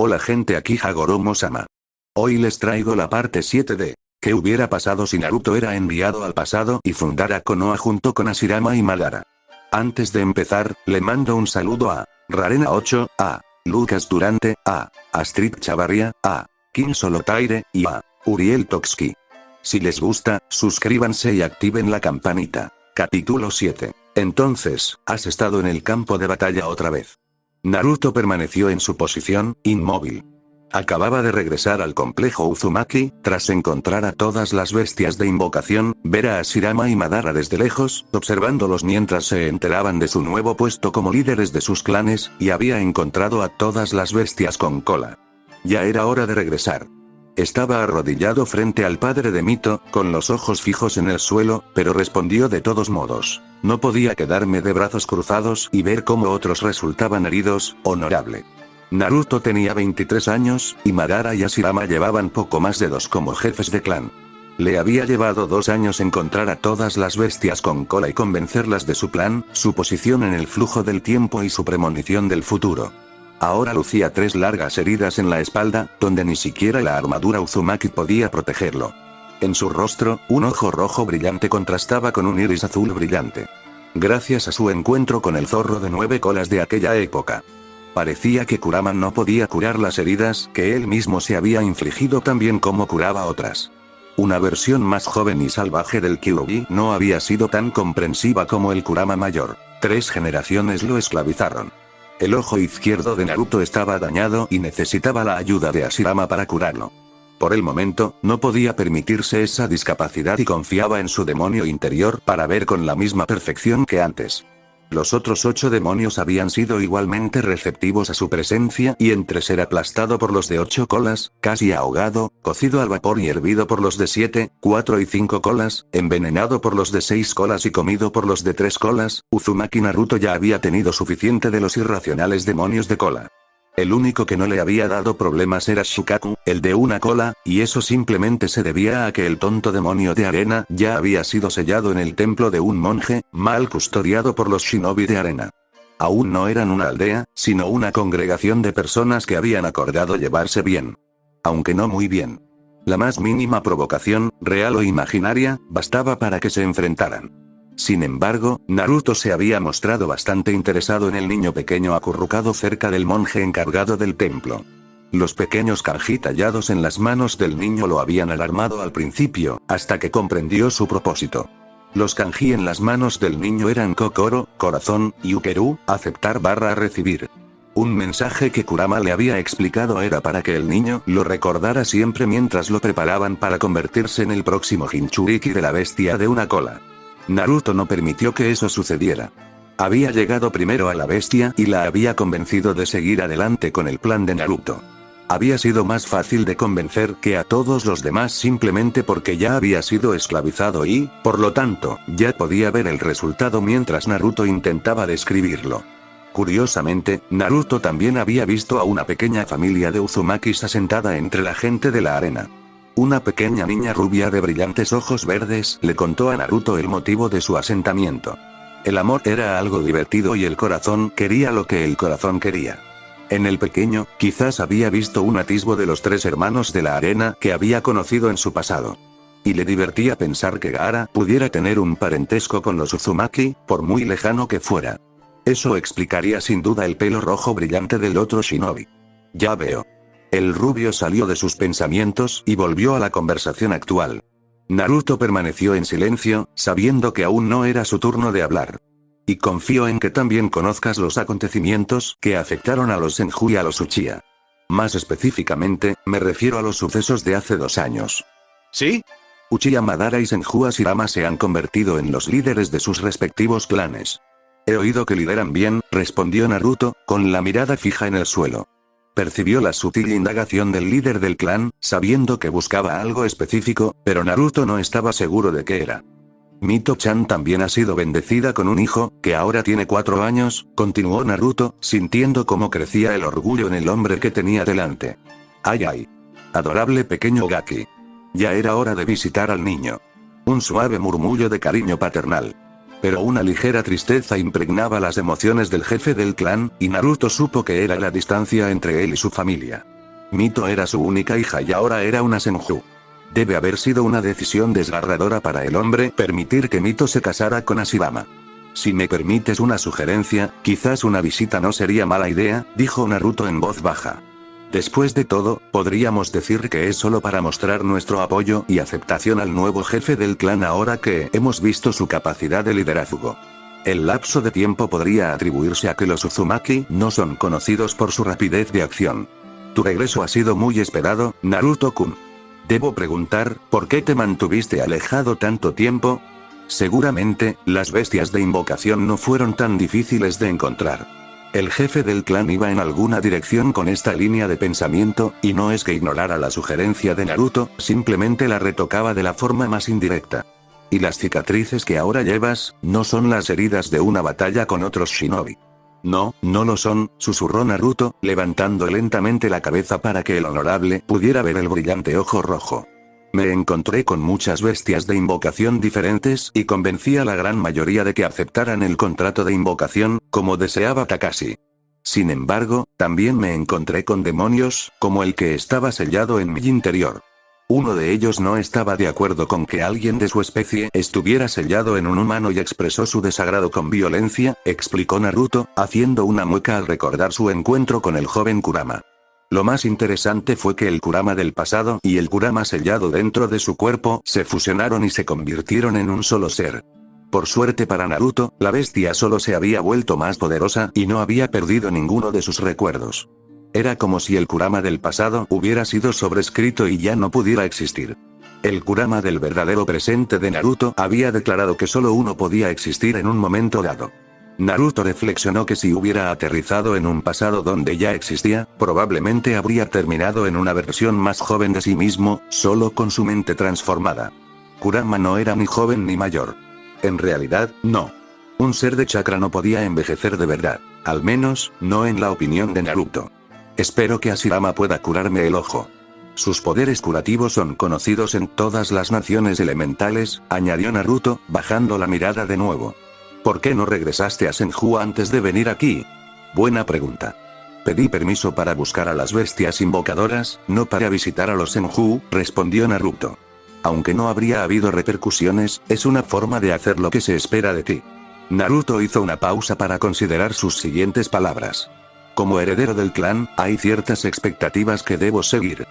Hola gente, aquí Hagoromo-sama. Hoy les traigo la parte 7 de ¿qué hubiera pasado si Naruto era enviado al pasado y fundara Konoha junto con Hashirama y Madara? Antes de empezar, le mando un saludo a Rarena 8, a Lucas Durante, a Astrid Chavarria, a Kim Solotaire, y a Uriel Toxki. Si les gusta, suscríbanse y activen la campanita. Capítulo 7. Entonces, ¿has estado en el campo de batalla otra vez? Naruto permaneció en su posición, inmóvil. Acababa de regresar al complejo Uzumaki, tras encontrar a todas las bestias de invocación, ver a Hashirama y Madara desde lejos, observándolos mientras se enteraban de su nuevo puesto como líderes de sus clanes, y había encontrado a todas las bestias con cola. Ya era hora de regresar. Estaba arrodillado frente al padre de Mito, con los ojos fijos en el suelo, pero respondió de todos modos. No podía quedarme de brazos cruzados y ver cómo otros resultaban heridos, honorable. Naruto tenía 23 años, y Madara y Hashirama llevaban poco más de 2 como jefes de clan. Le había llevado 2 años encontrar a todas las bestias con cola y convencerlas de su plan, su posición en el flujo del tiempo y su premonición del futuro. Ahora lucía 3 largas heridas en la espalda, donde ni siquiera la armadura Uzumaki podía protegerlo. En su rostro, un ojo rojo brillante contrastaba con un iris azul brillante. Gracias a su encuentro con el zorro de 9 colas de aquella época. Parecía que Kurama no podía curar las heridas que él mismo se había infligido tan bien como curaba otras. Una versión más joven y salvaje del Kyuubi no había sido tan comprensiva como el Kurama mayor. 3 generaciones lo esclavizaron. El ojo izquierdo de Naruto estaba dañado y necesitaba la ayuda de Hashirama para curarlo. Por el momento, no podía permitirse esa discapacidad y confiaba en su demonio interior para ver con la misma perfección que antes. Los otros 8 demonios habían sido igualmente receptivos a su presencia y entre ser aplastado por los de 8 colas, casi ahogado, cocido al vapor y hervido por los de 7, 4 y 5 colas, envenenado por los de 6 colas y comido por los de 3 colas, Uzumaki Naruto ya había tenido suficiente de los irracionales demonios de cola. El único que no le había dado problemas era Shukaku, el de 1 cola, y eso simplemente se debía a que el tonto demonio de arena ya había sido sellado en el templo de un monje, mal custodiado por los shinobi de arena. Aún no eran una aldea, sino una congregación de personas que habían acordado llevarse bien. Aunque no muy bien. La más mínima provocación, real o imaginaria, bastaba para que se enfrentaran. Sin embargo, Naruto se había mostrado bastante interesado en el niño pequeño acurrucado cerca del monje encargado del templo. Los pequeños kanji tallados en las manos del niño lo habían alarmado al principio, hasta que comprendió su propósito. Los kanji en las manos del niño eran Kokoro, corazón, y Ukeru, aceptar/recibir. Un mensaje que Kurama le había explicado era para que el niño lo recordara siempre mientras lo preparaban para convertirse en el próximo Jinchuriki de la bestia de 1 cola. Naruto no permitió que eso sucediera. Había llegado primero a la bestia y la había convencido de seguir adelante con el plan de Naruto. Había sido más fácil de convencer que a todos los demás simplemente porque ya había sido esclavizado y, por lo tanto, ya podía ver el resultado mientras Naruto intentaba describirlo. Curiosamente, Naruto también había visto a una pequeña familia de Uzumakis asentada entre la gente de la arena. Una pequeña niña rubia de brillantes ojos verdes le contó a Naruto el motivo de su asentamiento. El amor era algo divertido y el corazón quería lo que el corazón quería. En el pequeño, quizás había visto un atisbo de los 3 hermanos de la arena que había conocido en su pasado. Y le divertía pensar que Gaara pudiera tener un parentesco con los Uzumaki, por muy lejano que fuera. Eso explicaría sin duda el pelo rojo brillante del otro shinobi. Ya veo. El rubio salió de sus pensamientos y volvió a la conversación actual. Naruto permaneció en silencio, sabiendo que aún no era su turno de hablar. Y confío en que también conozcas los acontecimientos que afectaron a los Senju y a los Uchiha. Más específicamente, me refiero a los sucesos de hace 2 años. ¿Sí? Uchiha Madara y Senju Hashirama se han convertido en los líderes de sus respectivos clanes. He oído que lideran bien, respondió Naruto, con la mirada fija en el suelo. Percibió la sutil indagación del líder del clan, sabiendo que buscaba algo específico, pero Naruto no estaba seguro de qué era. Mito-chan también ha sido bendecida con un hijo, que ahora tiene 4 años, continuó Naruto, sintiendo cómo crecía el orgullo en el hombre que tenía delante. Ay ay. Adorable pequeño Gaki. Ya era hora de visitar al niño. Un suave murmullo de cariño paternal. Pero una ligera tristeza impregnaba las emociones del jefe del clan, y Naruto supo que era la distancia entre él y su familia. Mito era su única hija y ahora era una Senju. Debe haber sido una decisión desgarradora para el hombre permitir que Mito se casara con Hashirama. Si me permites una sugerencia, quizás una visita no sería mala idea, dijo Naruto en voz baja. Después de todo, podríamos decir que es solo para mostrar nuestro apoyo y aceptación al nuevo jefe del clan ahora que hemos visto su capacidad de liderazgo. El lapso de tiempo podría atribuirse a que los Uzumaki no son conocidos por su rapidez de acción. Tu regreso ha sido muy esperado, Naruto-kun. Debo preguntar, ¿por qué te mantuviste alejado tanto tiempo? Seguramente, las bestias de invocación no fueron tan difíciles de encontrar. El jefe del clan iba en alguna dirección con esta línea de pensamiento, y no es que ignorara la sugerencia de Naruto, simplemente la retocaba de la forma más indirecta. Y las cicatrices que ahora llevas, no son las heridas de una batalla con otros shinobi. No, no lo son, susurró Naruto, levantando lentamente la cabeza para que el honorable pudiera ver el brillante ojo rojo. Me encontré con muchas bestias de invocación diferentes y convencí a la gran mayoría de que aceptaran el contrato de invocación, como deseaba Kakashi. Sin embargo, también me encontré con demonios, como el que estaba sellado en mi interior. Uno de ellos no estaba de acuerdo con que alguien de su especie estuviera sellado en un humano y expresó su desagrado con violencia, explicó Naruto, haciendo una mueca al recordar su encuentro con el joven Kurama. Lo más interesante fue que el Kurama del pasado y el Kurama sellado dentro de su cuerpo se fusionaron y se convirtieron en un solo ser. Por suerte para Naruto, la bestia solo se había vuelto más poderosa y no había perdido ninguno de sus recuerdos. Era como si el Kurama del pasado hubiera sido sobrescrito y ya no pudiera existir. El Kurama del verdadero presente de Naruto había declarado que solo uno podía existir en un momento dado. Naruto reflexionó que si hubiera aterrizado en un pasado donde ya existía, probablemente habría terminado en una versión más joven de sí mismo, solo con su mente transformada. Kurama no era ni joven ni mayor. En realidad, no. Un ser de chakra no podía envejecer de verdad, al menos, no en la opinión de Naruto. Espero que Hashirama pueda curarme el ojo. Sus poderes curativos son conocidos en todas las naciones elementales, añadió Naruto, bajando la mirada de nuevo. ¿Por qué no regresaste a Senju antes de venir aquí? Buena pregunta. Pedí permiso para buscar a las bestias invocadoras, no para visitar a los Senju, respondió Naruto. Aunque no habría habido repercusiones, es una forma de hacer lo que se espera de ti. Naruto hizo una pausa para considerar sus siguientes palabras. Como heredero del clan, hay ciertas expectativas que debo seguir.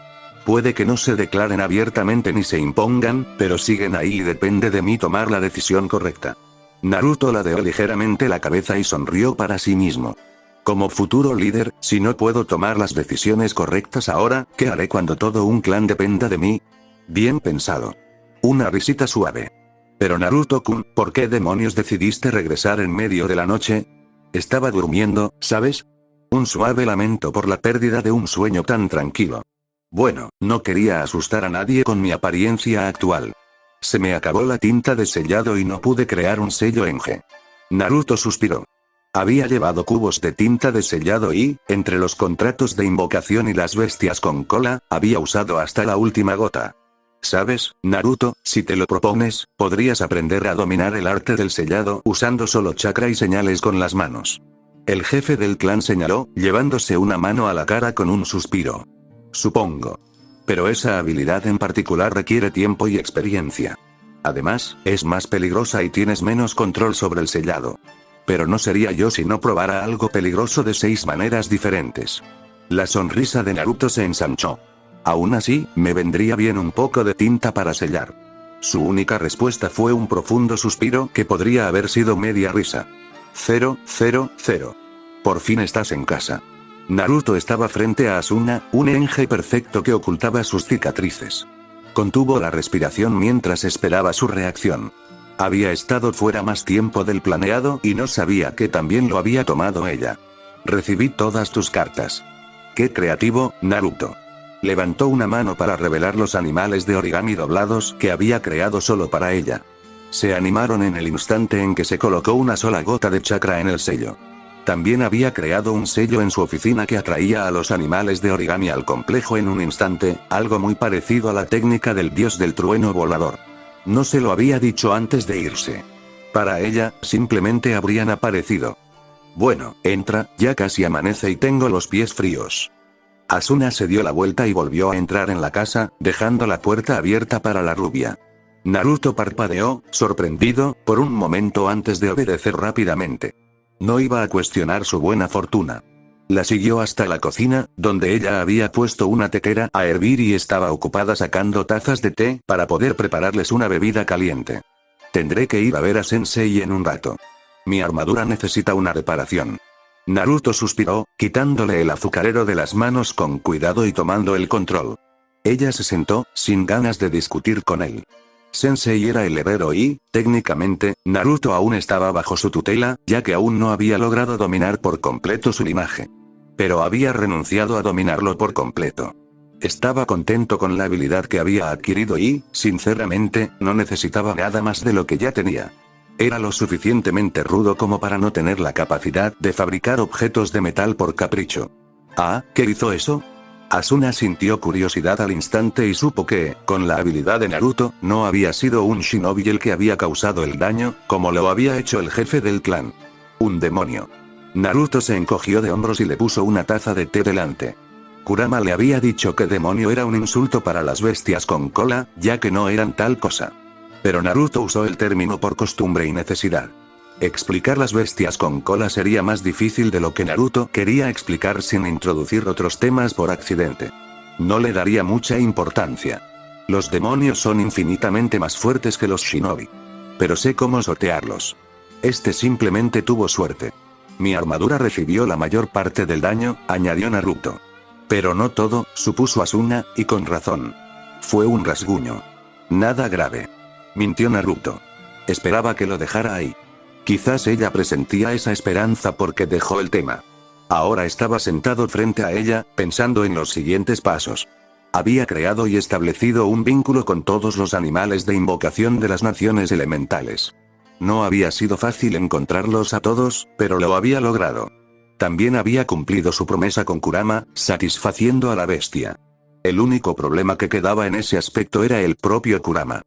Puede que no se declaren abiertamente ni se impongan, pero siguen ahí y depende de mí tomar la decisión correcta. Naruto ladeó ligeramente la cabeza y sonrió para sí mismo. Como futuro líder, si no puedo tomar las decisiones correctas ahora, ¿qué haré cuando todo un clan dependa de mí? Bien pensado. Una risita suave. Pero Naruto-kun, ¿por qué demonios decidiste regresar en medio de la noche? Estaba durmiendo, ¿sabes? Un suave lamento por la pérdida de un sueño tan tranquilo. Bueno, no quería asustar a nadie con mi apariencia actual. Se me acabó la tinta de sellado y no pude crear un sello en G. Naruto suspiró. Había llevado cubos de tinta de sellado y, entre los contratos de invocación y las bestias con cola, había usado hasta la última gota. ¿Sabes, Naruto, si te lo propones, podrías aprender a dominar el arte del sellado usando solo chakra y señales con las manos? El jefe del clan señaló, llevándose una mano a la cara con un suspiro. Supongo. Pero esa habilidad en particular requiere tiempo y experiencia. Además, es más peligrosa y tienes menos control sobre el sellado. Pero no sería yo si no probara algo peligroso de 6 maneras diferentes. La sonrisa de Naruto se ensanchó. Aún así, me vendría bien un poco de tinta para sellar. Su única respuesta fue un profundo suspiro que podría haber sido media risa. 0, 0, 0. Por fin estás en casa. Naruto estaba frente a Asuna, un enje perfecto que ocultaba sus cicatrices. Contuvo la respiración mientras esperaba su reacción. Había estado fuera más tiempo del planeado y no sabía que también lo había tomado ella. Recibí todas tus cartas. ¡Qué creativo, Naruto! Levantó una mano para revelar los animales de origami doblados que había creado solo para ella. Se animaron en el instante en que se colocó una sola gota de chakra en el sello. También había creado un sello en su oficina que atraía a los animales de origami al complejo en un instante, algo muy parecido a la técnica del dios del trueno volador. No se lo había dicho antes de irse. Para ella, simplemente habrían aparecido. Bueno, entra, ya casi amanece y tengo los pies fríos. Asuna se dio la vuelta y volvió a entrar en la casa, dejando la puerta abierta para la rubia. Naruto parpadeó, sorprendido, por un momento antes de obedecer rápidamente. No iba a cuestionar su buena fortuna. La siguió hasta la cocina, donde ella había puesto una tetera a hervir y estaba ocupada sacando tazas de té para poder prepararles una bebida caliente. Tendré que ir a ver a Sensei en un rato. Mi armadura necesita una reparación. Naruto suspiró, quitándole el azucarero de las manos con cuidado y tomando el control. Ella se sentó, sin ganas de discutir con él. Sensei era el herrero y, técnicamente, Naruto aún estaba bajo su tutela, ya que aún no había logrado dominar por completo su linaje. Pero había renunciado a dominarlo por completo. Estaba contento con la habilidad que había adquirido y, sinceramente, no necesitaba nada más de lo que ya tenía. Era lo suficientemente rudo como para no tener la capacidad de fabricar objetos de metal por capricho. ¿Ah, qué hizo eso? Asuna sintió curiosidad al instante y supo que, con la habilidad de Naruto, no había sido un shinobi el que había causado el daño, como lo había hecho el jefe del clan. Un demonio. Naruto se encogió de hombros y le puso una taza de té delante. Kurama le había dicho que demonio era un insulto para las bestias con cola, ya que no eran tal cosa. Pero Naruto usó el término por costumbre y necesidad. Explicar las bestias con cola sería más difícil de lo que Naruto quería explicar sin introducir otros temas por accidente. No le daría mucha importancia. Los demonios son infinitamente más fuertes que los shinobi. Pero sé cómo sortearlos. Este simplemente tuvo suerte. Mi armadura recibió la mayor parte del daño, añadió Naruto. Pero no todo, supuso Asuna, y con razón. Fue un rasguño. Nada grave. Mintió Naruto. Esperaba que lo dejara ahí. Quizás ella presentía esa esperanza porque dejó el tema. Ahora estaba sentado frente a ella, pensando en los siguientes pasos. Había creado y establecido un vínculo con todos los animales de invocación de las naciones elementales. No había sido fácil encontrarlos a todos, pero lo había logrado. También había cumplido su promesa con Kurama, satisfaciendo a la bestia. El único problema que quedaba en ese aspecto era el propio Kurama.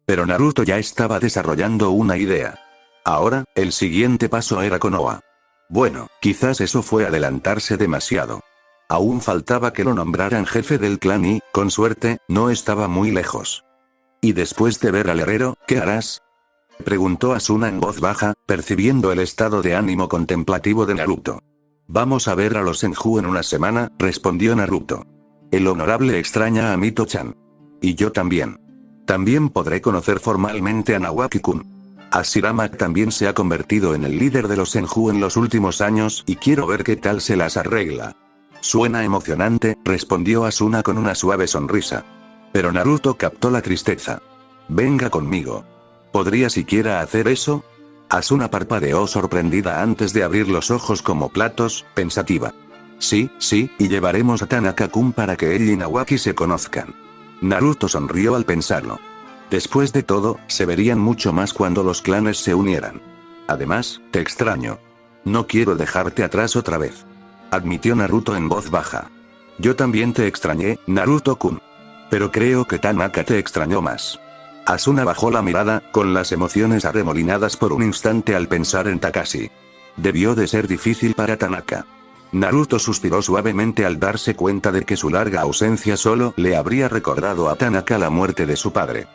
Pero Naruto ya estaba desarrollando una idea. Ahora, el siguiente paso era Konoha. Bueno, quizás eso fue adelantarse demasiado. Aún faltaba que lo nombraran jefe del clan y, con suerte, no estaba muy lejos. ¿Y después de ver al herrero, qué harás?, preguntó Asuna en voz baja, percibiendo el estado de ánimo contemplativo de Naruto. Vamos a ver a los Senju en una semana, respondió Naruto. El honorable extraña a Mito-chan. Y yo también. También podré conocer formalmente a Nawaki-kun. Hashirama también se ha convertido en el líder de los Senju en los últimos años y quiero ver qué tal se las arregla. Suena emocionante, respondió Asuna con una suave sonrisa. Pero Naruto captó la tristeza. Venga conmigo. ¿Podría siquiera hacer eso? Asuna parpadeó sorprendida antes de abrir los ojos como platos, pensativa. Sí, y llevaremos a Tanaka-kun para que él y Nawaki se conozcan. Naruto sonrió al pensarlo. Después de todo, se verían mucho más cuando los clanes se unieran. Además, te extraño. No quiero dejarte atrás otra vez. Admitió Naruto en voz baja. Yo también te extrañé, Naruto-kun. Pero creo que Tanaka te extrañó más. Asuna bajó la mirada, con las emociones arremolinadas por un instante al pensar en Takashi. Debió de ser difícil para Tanaka. Naruto suspiró suavemente al darse cuenta de que su larga ausencia solo le habría recordado a Tanaka la muerte de su padre.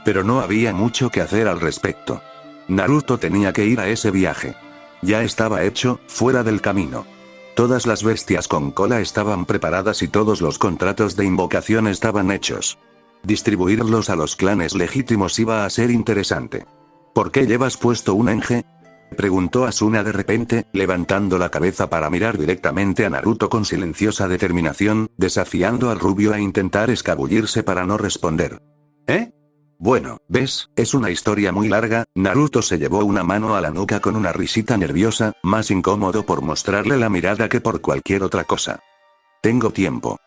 Pero no había mucho que hacer al respecto. Naruto tenía que ir a ese viaje. Ya estaba hecho, fuera del camino. Todas las bestias con cola estaban preparadas y todos los contratos de invocación estaban hechos. Distribuirlos a los clanes legítimos iba a ser interesante. ¿Por qué llevas puesto un enge?, preguntó Asuna de repente, levantando la cabeza para mirar directamente a Naruto con silenciosa determinación, desafiando al rubio a intentar escabullirse para no responder. ¿Eh? Bueno, ves, es una historia muy larga. Naruto se llevó una mano a la nuca con una risita nerviosa, más incómodo por mostrarle la mirada que por cualquier otra cosa. Tengo tiempo.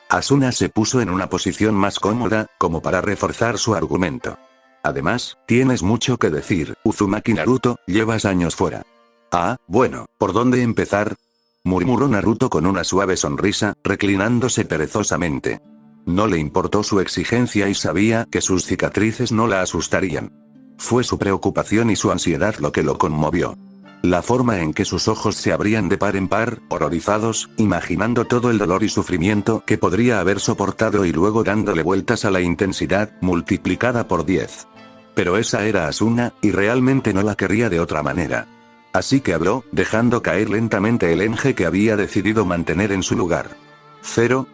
Asuna se puso en una posición más cómoda, como para reforzar su argumento. Además, tienes mucho que decir, Uzumaki Naruto, llevas años fuera. Ah, bueno, ¿por dónde empezar?, murmuró Naruto con una suave sonrisa, reclinándose perezosamente. No le importó su exigencia y sabía que sus cicatrices no la asustarían. Fue su preocupación y su ansiedad lo que lo conmovió. La forma en que sus ojos se abrían de par en par, horrorizados, imaginando todo el dolor y sufrimiento que podría haber soportado y luego dándole vueltas a la intensidad, multiplicada por 10. Pero esa era Asuna, y realmente no la querría de otra manera. Así que habló, dejando caer lentamente el enje que había decidido mantener en su lugar. 000.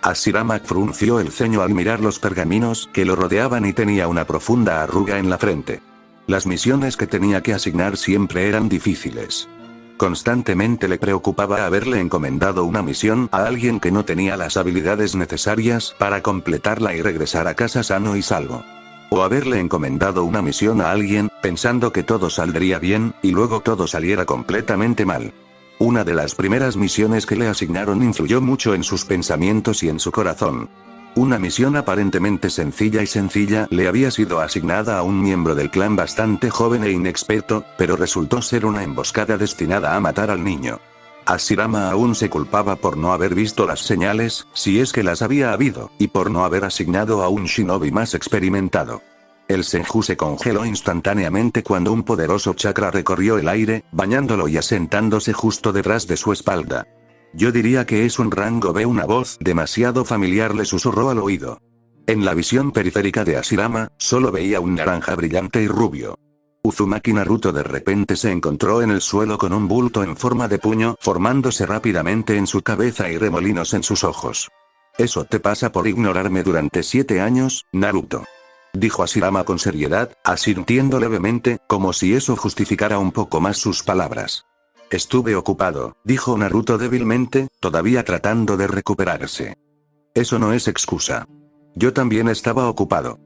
Hashirama frunció el ceño al mirar los pergaminos que lo rodeaban y tenía una profunda arruga en la frente. Las misiones que tenía que asignar siempre eran difíciles. Constantemente le preocupaba haberle encomendado una misión a alguien que no tenía las habilidades necesarias para completarla y regresar a casa sano y salvo. O haberle encomendado una misión a alguien, pensando que todo saldría bien, y luego todo saliera completamente mal. Una de las primeras misiones que le asignaron influyó mucho en sus pensamientos y en su corazón. Una misión aparentemente sencilla le había sido asignada a un miembro del clan bastante joven e inexperto, pero resultó ser una emboscada destinada a matar al niño. Hashirama aún se culpaba por no haber visto las señales, si es que las había habido, y por no haber asignado a un shinobi más experimentado. El Senju se congeló instantáneamente cuando un poderoso chakra recorrió el aire, bañándolo y asentándose justo detrás de su espalda. Yo diría que es un rango B. Una voz demasiado familiar le susurró al oído. En la visión periférica de Hashirama, solo veía un naranja brillante y rubio. Uzumaki Naruto de repente se encontró en el suelo con un bulto en forma de puño formándose rápidamente en su cabeza y remolinos en sus ojos. Eso te pasa por ignorarme durante 7 años, Naruto. Dijo Hashirama con seriedad, asintiendo levemente, como si eso justificara un poco más sus palabras. Estuve ocupado, dijo Naruto débilmente, todavía tratando de recuperarse. Eso no es excusa. Yo también estaba ocupado.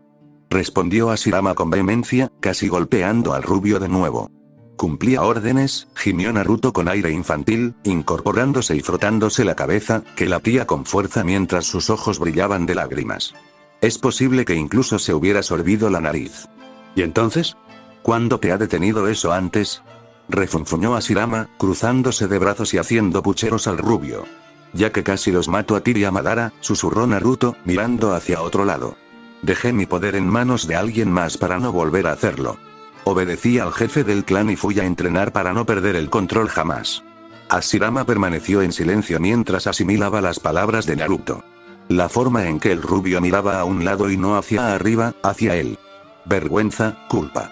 Respondió Hashirama con vehemencia, casi golpeando al rubio de nuevo. Cumplía órdenes, gimió Naruto con aire infantil, incorporándose y frotándose la cabeza, que latía con fuerza mientras sus ojos brillaban de lágrimas. Es posible que incluso se hubiera sorbido la nariz. ¿Y entonces? ¿Cuándo te ha detenido eso antes? Refunfuñó Hashirama, cruzándose de brazos y haciendo pucheros al rubio. Ya que casi los mato a ti y a Madara, susurró Naruto, mirando hacia otro lado. Dejé mi poder en manos de alguien más para no volver a hacerlo. Obedecí al jefe del clan y fui a entrenar para no perder el control jamás. Hashirama permaneció en silencio mientras asimilaba las palabras de Naruto. La forma en que el rubio miraba a un lado y no hacia arriba, hacia él. Vergüenza, culpa.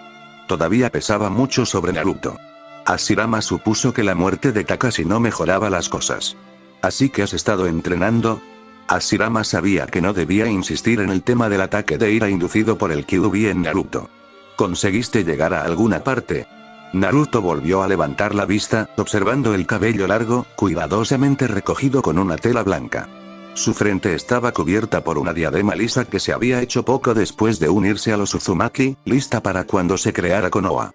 Todavía pesaba mucho sobre Naruto. Hashirama supuso que la muerte de Kakashi no mejoraba las cosas. ¿Así que has estado entrenando? Hashirama sabía que no debía insistir en el tema del ataque de ira inducido por el Kyuubi en Naruto. ¿Conseguiste llegar a alguna parte? Naruto volvió a levantar la vista, observando el cabello largo, cuidadosamente recogido con una tela blanca. Su frente estaba cubierta por una diadema lisa que se había hecho poco después de unirse a los Uzumaki, lista para cuando se creara Konoha.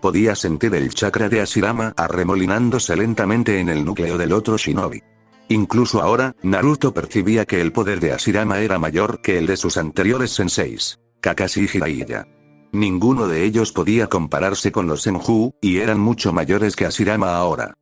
Podía sentir el chakra de Hashirama arremolinándose lentamente en el núcleo del otro shinobi. Incluso ahora, Naruto percibía que el poder de Hashirama era mayor que el de sus anteriores senseis, Kakashi y Jiraiya. Ninguno de ellos podía compararse con los Senju, y eran mucho mayores que Hashirama ahora.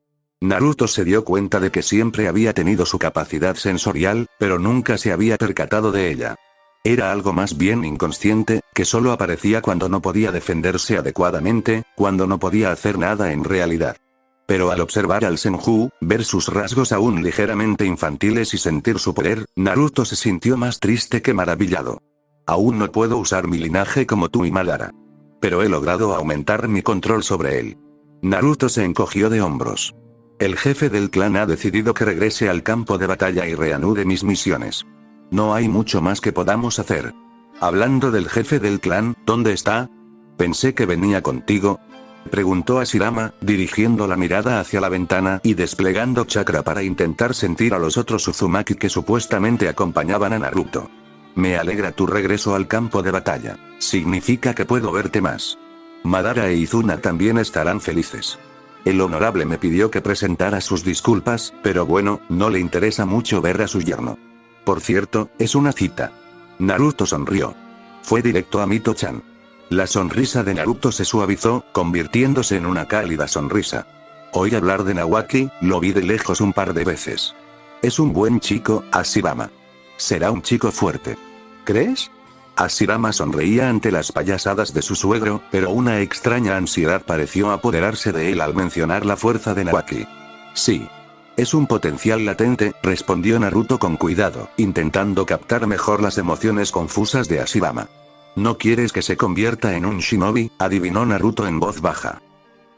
Naruto se dio cuenta de que siempre había tenido su capacidad sensorial, pero nunca se había percatado de ella. Era algo más bien inconsciente, que solo aparecía cuando no podía defenderse adecuadamente, cuando no podía hacer nada en realidad. Pero al observar al Senju, ver sus rasgos aún ligeramente infantiles y sentir su poder, Naruto se sintió más triste que maravillado. Aún no puedo usar mi linaje como tú y Madara. Pero he logrado aumentar mi control sobre él. Naruto se encogió de hombros. El jefe del clan ha decidido que regrese al campo de batalla y reanude mis misiones. No hay mucho más que podamos hacer. Hablando del jefe del clan, ¿dónde está? Pensé que venía contigo. Preguntó Hashirama, dirigiendo la mirada hacia la ventana y desplegando chakra para intentar sentir a los otros Uzumaki que supuestamente acompañaban a Naruto. Me alegra tu regreso al campo de batalla. Significa que puedo verte más. Madara e Izuna también estarán felices. El honorable me pidió que presentara sus disculpas, pero bueno, no le interesa mucho ver a su yerno. Por cierto, es una cita. Naruto sonrió. Fue directo a Mito-chan. La sonrisa de Naruto se suavizó, convirtiéndose en una cálida sonrisa. Oí hablar de Nawaki, lo vi de lejos un par de veces. Es un buen chico, Hashirama. Será un chico fuerte. ¿Crees? Hashirama sonreía ante las payasadas de su suegro, pero una extraña ansiedad pareció apoderarse de él al mencionar la fuerza de Nawaki. Sí. Es un potencial latente, respondió Naruto con cuidado, intentando captar mejor las emociones confusas de Hashirama. ¿No quieres que se convierta en un shinobi?, adivinó Naruto en voz baja.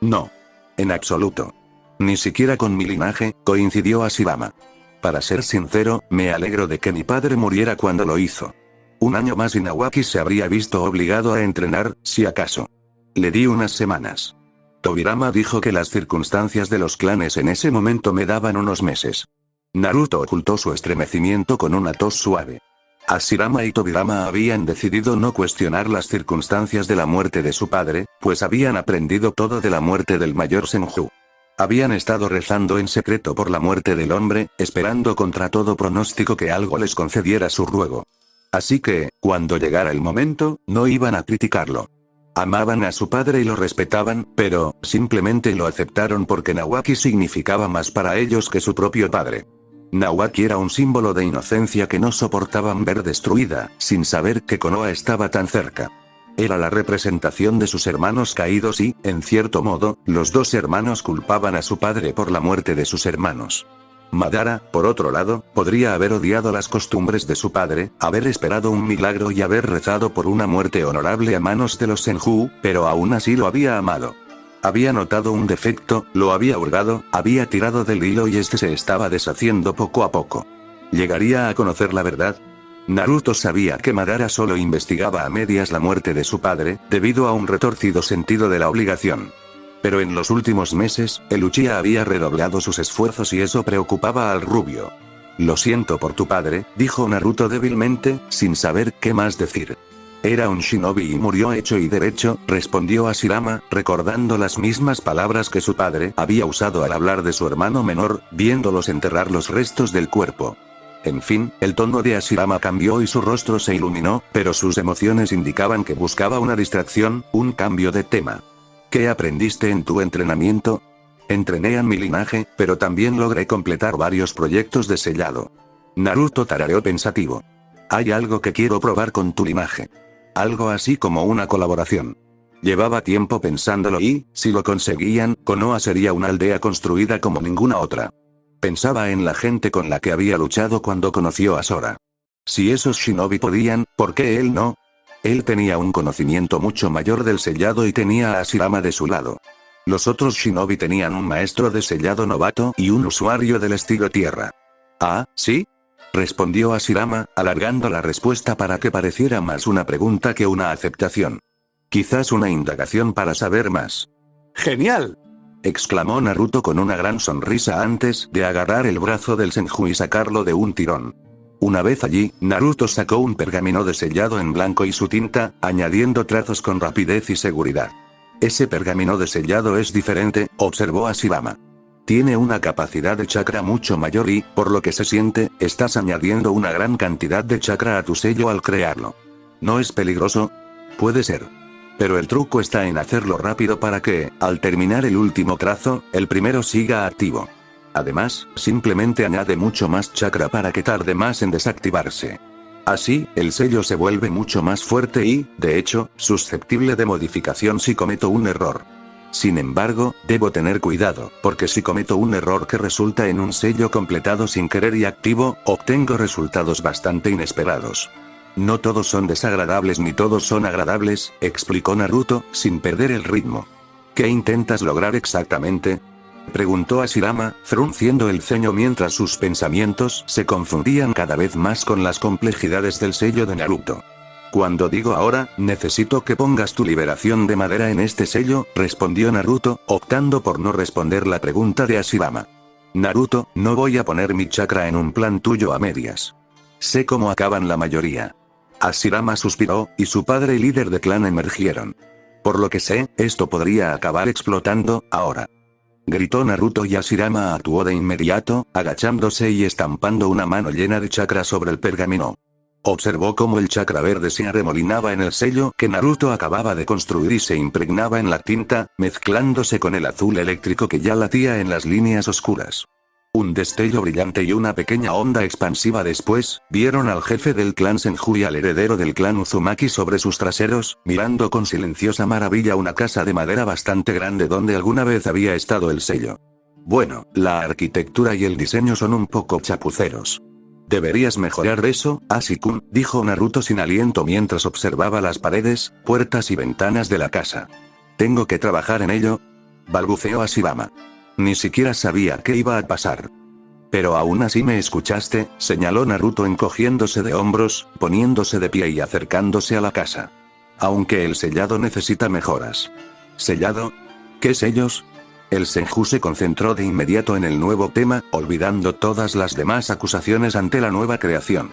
No. En absoluto. Ni siquiera con mi linaje, coincidió Hashirama. Para ser sincero, me alegro de que mi padre muriera cuando lo hizo. Un año más y Nawaki se habría visto obligado a entrenar, si acaso. Le di unas semanas. Tobirama dijo que las circunstancias de los clanes en ese momento me daban unos meses. Naruto ocultó su estremecimiento con una tos suave. Hashirama y Tobirama habían decidido no cuestionar las circunstancias de la muerte de su padre, pues habían aprendido todo de la muerte del mayor Senju. Habían estado rezando en secreto por la muerte del hombre, esperando contra todo pronóstico que algo les concediera su ruego. Así que, cuando llegara el momento, no iban a criticarlo. Amaban a su padre y lo respetaban, pero, simplemente lo aceptaron porque Nawaki significaba más para ellos que su propio padre. Nawaki era un símbolo de inocencia que no soportaban ver destruida, sin saber que Konoha estaba tan cerca. Era la representación de sus hermanos caídos y, en cierto modo, los dos hermanos culpaban a su padre por la muerte de sus hermanos. Madara, por otro lado, podría haber odiado las costumbres de su padre, haber esperado un milagro y haber rezado por una muerte honorable a manos de los Senju, pero aún así lo había amado. Había notado un defecto, lo había hurgado, había tirado del hilo y este se estaba deshaciendo poco a poco. ¿Llegaría a conocer la verdad? Naruto sabía que Madara solo investigaba a medias la muerte de su padre, debido a un retorcido sentido de la obligación. Pero en los últimos meses, el Uchiha había redoblado sus esfuerzos y eso preocupaba al rubio. Lo siento por tu padre, dijo Naruto débilmente, sin saber qué más decir. Era un shinobi y murió hecho y derecho, respondió Hashirama, recordando las mismas palabras que su padre había usado al hablar de su hermano menor, viéndolos enterrar los restos del cuerpo. En fin, el tono de Hashirama cambió y su rostro se iluminó, pero sus emociones indicaban que buscaba una distracción, un cambio de tema. ¿Qué aprendiste en tu entrenamiento? Entrené a mi linaje, pero también logré completar varios proyectos de sellado. Naruto tarareó pensativo. Hay algo que quiero probar con tu linaje. Algo así como una colaboración. Llevaba tiempo pensándolo y, si lo conseguían, Konoha sería una aldea construida como ninguna otra. Pensaba en la gente con la que había luchado cuando conoció a Sora. Si esos shinobi podían, ¿por qué él no? Él tenía un conocimiento mucho mayor del sellado y tenía a Hashirama de su lado. Los otros shinobi tenían un maestro de sellado novato y un usuario del estilo tierra. ¿Ah, sí? Respondió Hashirama, alargando la respuesta para que pareciera más una pregunta que una aceptación. Quizás una indagación para saber más. ¡Genial!, exclamó Naruto con una gran sonrisa antes de agarrar el brazo del Senju y sacarlo de un tirón. Una vez allí, Naruto sacó un pergamino de sellado en blanco y su tinta, añadiendo trazos con rapidez y seguridad. Ese pergamino de sellado es diferente, observó Hashirama. Tiene una capacidad de chakra mucho mayor y, por lo que se siente, estás añadiendo una gran cantidad de chakra a tu sello al crearlo. ¿No es peligroso? Puede ser. Pero el truco está en hacerlo rápido para que, al terminar el último trazo, el primero siga activo. Además, simplemente añade mucho más chakra para que tarde más en desactivarse. Así, el sello se vuelve mucho más fuerte y, de hecho, susceptible de modificación si cometo un error. Sin embargo, debo tener cuidado, porque si cometo un error que resulta en un sello completado sin querer y activo, obtengo resultados bastante inesperados. No todos son desagradables ni todos son agradables, explicó Naruto, sin perder el ritmo. ¿Qué intentas lograr exactamente?, preguntó Hashirama, frunciendo el ceño mientras sus pensamientos se confundían cada vez más con las complejidades del sello de Naruto. Cuando digo ahora, necesito que pongas tu liberación de madera en este sello, respondió Naruto, optando por no responder la pregunta de Hashirama. Naruto, no voy a poner mi chakra en un plan tuyo a medias. Sé cómo acaban la mayoría. Hashirama suspiró, y su padre y líder de clan emergieron. Por lo que sé, esto podría acabar explotando, ahora. Gritó Naruto y Hashirama actuó de inmediato, agachándose y estampando una mano llena de chakra sobre el pergamino. Observó cómo el chakra verde se arremolinaba en el sello que Naruto acababa de construir y se impregnaba en la tinta, mezclándose con el azul eléctrico que ya latía en las líneas oscuras. Un destello brillante y una pequeña onda expansiva después, vieron al jefe del clan Senju y al heredero del clan Uzumaki sobre sus traseros, mirando con silenciosa maravilla una casa de madera bastante grande donde alguna vez había estado el sello. Bueno, la arquitectura y el diseño son un poco chapuceros. Deberías mejorar eso, Asi-kun, dijo Naruto sin aliento mientras observaba las paredes, puertas y ventanas de la casa. ¿Tengo que trabajar en ello?, balbuceó Ashirama. Ni siquiera sabía qué iba a pasar. Pero aún así me escuchaste, señaló Naruto encogiéndose de hombros, poniéndose de pie y acercándose a la casa. Aunque el sellado necesita mejoras. ¿Sellado? ¿Qué sellos? El Senju se concentró de inmediato en el nuevo tema, olvidando todas las demás acusaciones ante la nueva creación.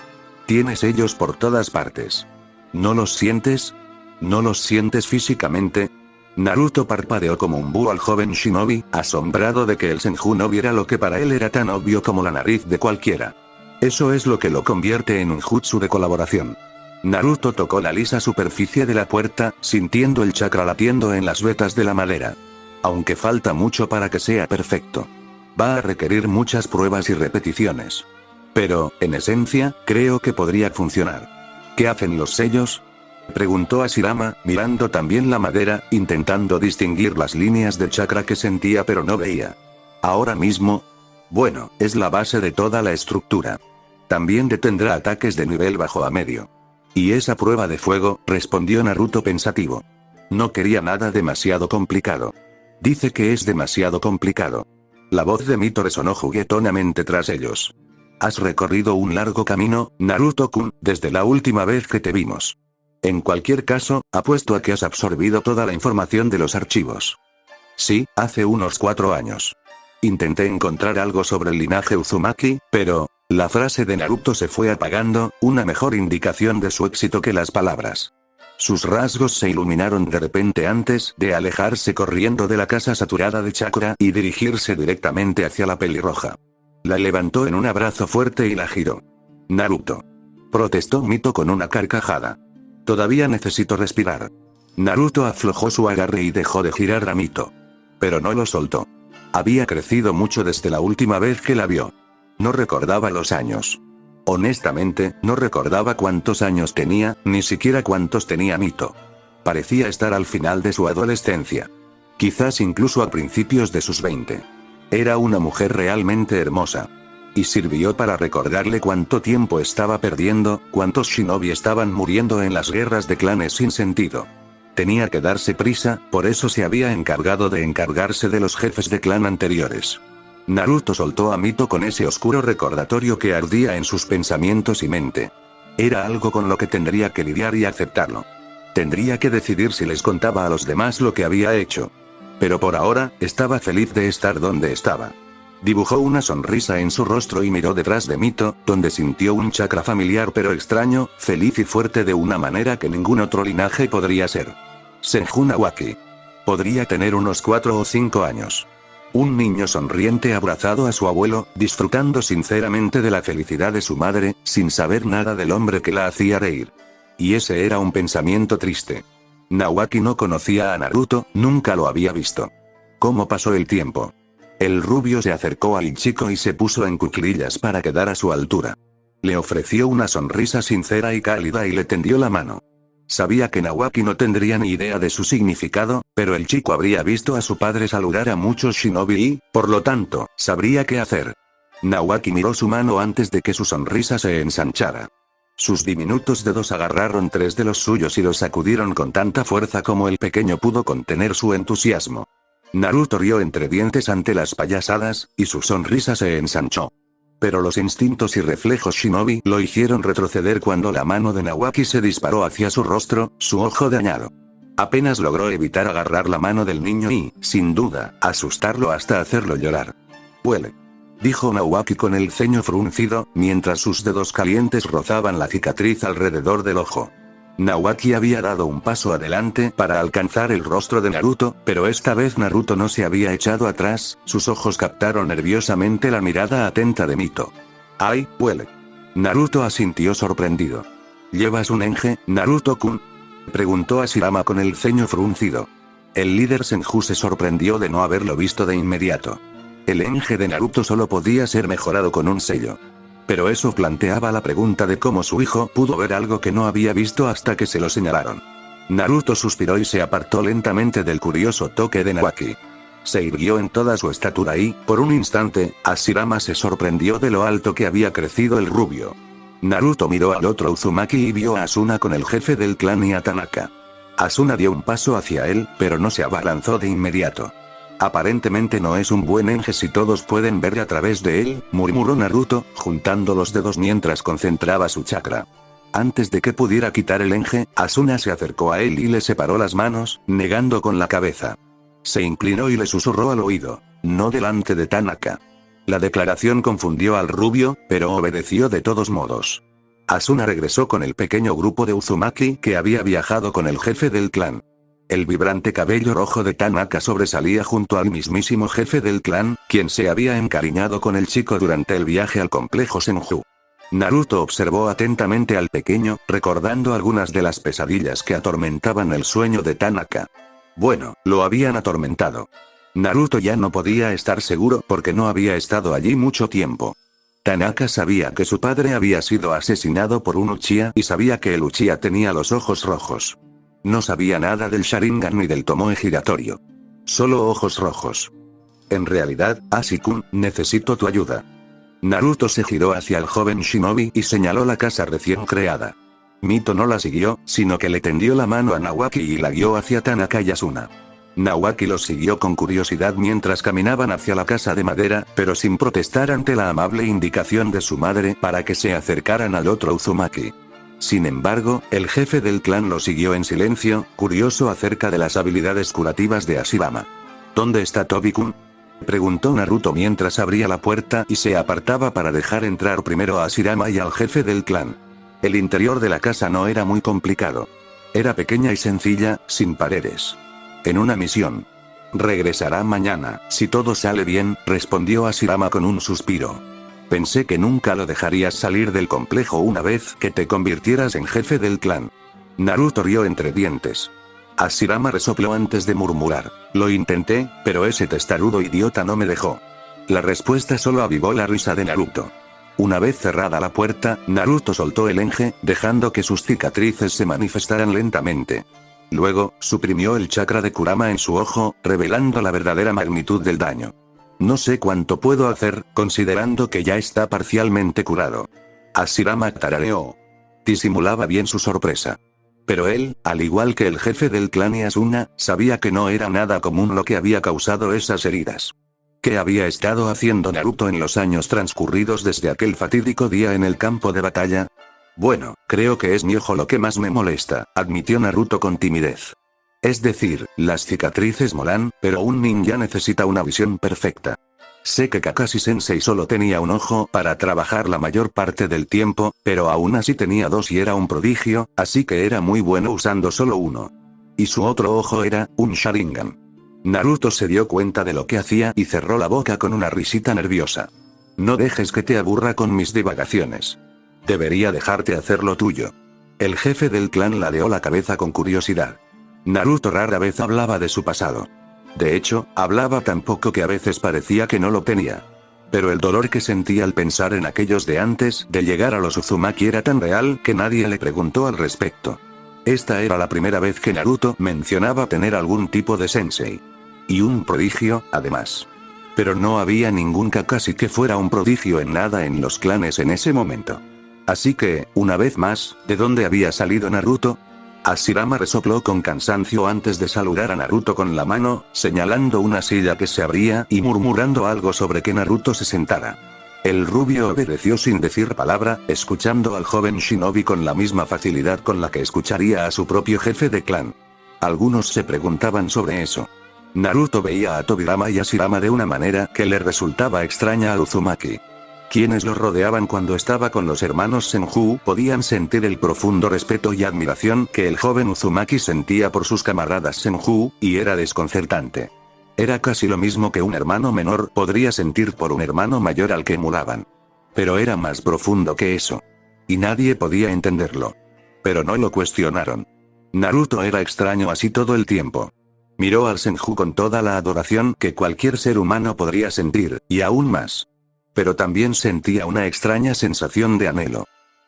Tiene sellos por todas partes. ¿No los sientes? ¿No los sientes físicamente? Naruto parpadeó como un búho al joven shinobi, asombrado de que el Senju no viera lo que para él era tan obvio como la nariz de cualquiera. Eso es lo que lo convierte en un jutsu de colaboración. Naruto tocó la lisa superficie de la puerta, sintiendo el chakra latiendo en las vetas de la madera. Aunque falta mucho para que sea perfecto. Va a requerir muchas pruebas y repeticiones. Pero, en esencia, creo que podría funcionar. ¿Qué hacen los sellos?, preguntó Ashirama, mirando también la madera, intentando distinguir las líneas de chakra que sentía pero no veía. ¿Ahora mismo? Bueno, es la base de toda la estructura. También detendrá ataques de nivel bajo a medio. ¿Y esa prueba de fuego?, respondió Naruto pensativo. No quería nada demasiado complicado. Dice que es demasiado complicado. La voz de Mito resonó juguetonamente tras ellos. Has recorrido un largo camino, Naruto-kun, desde la última vez que te vimos. En cualquier caso, apuesto a que has absorbido toda la información de los archivos. Sí, hace unos 4 años. Intenté encontrar algo sobre el linaje Uzumaki, pero... La frase de Naruto se fue apagando, una mejor indicación de su éxito que las palabras. Sus rasgos se iluminaron de repente antes de alejarse corriendo de la casa saturada de chakra y dirigirse directamente hacia la pelirroja. La levantó en un abrazo fuerte y la giró. Naruto. Protestó Mito con una carcajada. Todavía necesito respirar. Naruto aflojó su agarre y dejó de girar a Mito. Pero no lo soltó. Había crecido mucho desde la última vez que la vio. No recordaba los años. Honestamente, no recordaba cuántos años tenía, ni siquiera cuántos tenía Mito. Parecía estar al final de su adolescencia. Quizás incluso a principios de sus 20. Era una mujer realmente hermosa. Y sirvió para recordarle cuánto tiempo estaba perdiendo, cuántos shinobi estaban muriendo en las guerras de clanes sin sentido. Tenía que darse prisa, por eso se había encargado de encargarse de los jefes de clan anteriores. Naruto soltó a Mito con ese oscuro recordatorio que ardía en sus pensamientos y mente. Era algo con lo que tendría que lidiar y aceptarlo. Tendría que decidir si les contaba a los demás lo que había hecho. Pero por ahora, estaba feliz de estar donde estaba. Dibujó una sonrisa en su rostro y miró detrás de Mito, donde sintió un chakra familiar pero extraño, feliz y fuerte de una manera que ningún otro linaje podría ser. Senju Nawaki. Podría tener unos 4 o 5 años. Un niño sonriente abrazado a su abuelo, disfrutando sinceramente de la felicidad de su madre, sin saber nada del hombre que la hacía reír. Y ese era un pensamiento triste. Nawaki no conocía a Naruto, nunca lo había visto. ¿Cómo pasó el tiempo? El rubio se acercó al chico y se puso en cuclillas para quedar a su altura. Le ofreció una sonrisa sincera y cálida y le tendió la mano. Sabía que Nawaki no tendría ni idea de su significado, pero el chico habría visto a su padre saludar a muchos shinobi y, por lo tanto, sabría qué hacer. Nawaki miró su mano antes de que su sonrisa se ensanchara. Sus diminutos dedos agarraron 3 de los suyos y los sacudieron con tanta fuerza como el pequeño pudo contener su entusiasmo. Naruto rió entre dientes ante las payasadas, y su sonrisa se ensanchó. Pero los instintos y reflejos shinobi lo hicieron retroceder cuando la mano de Nawaki se disparó hacia su rostro, su ojo dañado. Apenas logró evitar agarrar la mano del niño y, sin duda, asustarlo hasta hacerlo llorar. «Huele», dijo Nawaki con el ceño fruncido, mientras sus dedos calientes rozaban la cicatriz alrededor del ojo. Nawaki había dado un paso adelante para alcanzar el rostro de Naruto, pero esta vez Naruto no se había echado atrás, sus ojos captaron nerviosamente la mirada atenta de Mito. «¡Ay, huele!». Naruto asintió sorprendido. «¿Llevas un enge, Naruto-kun?», preguntó Ashirama con el ceño fruncido. El líder Senju se sorprendió de no haberlo visto de inmediato. El enje de Naruto solo podía ser mejorado con un sello. Pero eso planteaba la pregunta de cómo su hijo pudo ver algo que no había visto hasta que se lo señalaron. Naruto suspiró y se apartó lentamente del curioso toque de Nawaki. Se irguió en toda su estatura y, por un instante, Hashirama se sorprendió de lo alto que había crecido el rubio. Naruto miró al otro Uzumaki y vio a Asuna con el jefe del clan y a Tanaka. Asuna dio un paso hacia él, pero no se abalanzó de inmediato. Aparentemente no es un buen enje si todos pueden ver a través de él, murmuró Naruto, juntando los dedos mientras concentraba su chakra. Antes de que pudiera quitar el enje, Asuna se acercó a él y le separó las manos, negando con la cabeza. Se inclinó y le susurró al oído, no delante de Tanaka. La declaración confundió al rubio, pero obedeció de todos modos. Asuna regresó con el pequeño grupo de Uzumaki que había viajado con el jefe del clan. El vibrante cabello rojo de Tanaka sobresalía junto al mismísimo jefe del clan, quien se había encariñado con el chico durante el viaje al complejo Senju. Naruto observó atentamente al pequeño, recordando algunas de las pesadillas que atormentaban el sueño de Tanaka. Bueno, lo habían atormentado. Naruto ya no podía estar seguro porque no había estado allí mucho tiempo. Tanaka sabía que su padre había sido asesinado por un Uchiha y sabía que el Uchiha tenía los ojos rojos. No sabía nada del Sharingan ni del Tomoe giratorio. Solo ojos rojos. En realidad, Ashikun, necesito tu ayuda. Naruto se giró hacia el joven shinobi y señaló la casa recién creada. Mito no la siguió, sino que le tendió la mano a Nawaki y la guió hacia Tanaka y Asuna. Nawaki los siguió con curiosidad mientras caminaban hacia la casa de madera, pero sin protestar ante la amable indicación de su madre para que se acercaran al otro Uzumaki. Sin embargo, el jefe del clan lo siguió en silencio, curioso acerca de las habilidades curativas de Hashirama. ¿Dónde está Tobi-kun?, preguntó Naruto mientras abría la puerta y se apartaba para dejar entrar primero a Hashirama y al jefe del clan. El interior de la casa no era muy complicado. Era pequeña y sencilla, sin paredes. En una misión. Regresará mañana, si todo sale bien, respondió Hashirama con un suspiro. Pensé que nunca lo dejarías salir del complejo una vez que te convirtieras en jefe del clan. Naruto rió entre dientes. Hashirama resopló antes de murmurar. Lo intenté, pero ese testarudo idiota no me dejó. La respuesta solo avivó la risa de Naruto. Una vez cerrada la puerta, Naruto soltó el enje, dejando que sus cicatrices se manifestaran lentamente. Luego, suprimió el chakra de Kurama en su ojo, revelando la verdadera magnitud del daño. No sé cuánto puedo hacer, considerando que ya está parcialmente curado. Hashirama tarareó. Disimulaba bien su sorpresa. Pero él, al igual que el jefe del clan y Asuna, sabía que no era nada común lo que había causado esas heridas. ¿Qué había estado haciendo Naruto en los años transcurridos desde aquel fatídico día en el campo de batalla? Bueno, creo que es mi ojo lo que más me molesta, admitió Naruto con timidez. Es decir, las cicatrices molan, pero un ninja necesita una visión perfecta. Sé que Kakashi Sensei solo tenía un ojo para trabajar la mayor parte del tiempo, pero aún así tenía dos y era un prodigio, así que era muy bueno usando solo uno. Y su otro ojo era un Sharingan. Naruto se dio cuenta de lo que hacía y cerró la boca con una risita nerviosa. No dejes que te aburra con mis divagaciones. Debería dejarte hacer lo tuyo. El jefe del clan ladeó la cabeza con curiosidad. Naruto rara vez hablaba de su pasado. De hecho, hablaba tan poco que a veces parecía que no lo tenía. Pero el dolor que sentía al pensar en aquellos de antes de llegar a los Uzumaki era tan real que nadie le preguntó al respecto. Esta era la primera vez que Naruto mencionaba tener algún tipo de sensei. Y un prodigio, además. Pero no había ningún Kakashi que fuera un prodigio en nada en los clanes en ese momento. Así que, una vez más, ¿de dónde había salido Naruto? Hashirama resopló con cansancio antes de saludar a Naruto con la mano, señalando una silla que se abría y murmurando algo sobre que Naruto se sentara. El rubio obedeció sin decir palabra, escuchando al joven shinobi con la misma facilidad con la que escucharía a su propio jefe de clan. Algunos se preguntaban sobre eso. Naruto veía a Tobirama y Hashirama de una manera que le resultaba extraña al Uzumaki. Quienes lo rodeaban cuando estaba con los hermanos Senju podían sentir el profundo respeto y admiración que el joven Uzumaki sentía por sus camaradas Senju, y era desconcertante. Era casi lo mismo que un hermano menor podría sentir por un hermano mayor al que emulaban. Pero era más profundo que eso. Y nadie podía entenderlo. Pero no lo cuestionaron. Naruto era extraño así todo el tiempo. Miró al Senju con toda la adoración que cualquier ser humano podría sentir, y aún más. Pero también sentía una extraña sensación de anhelo.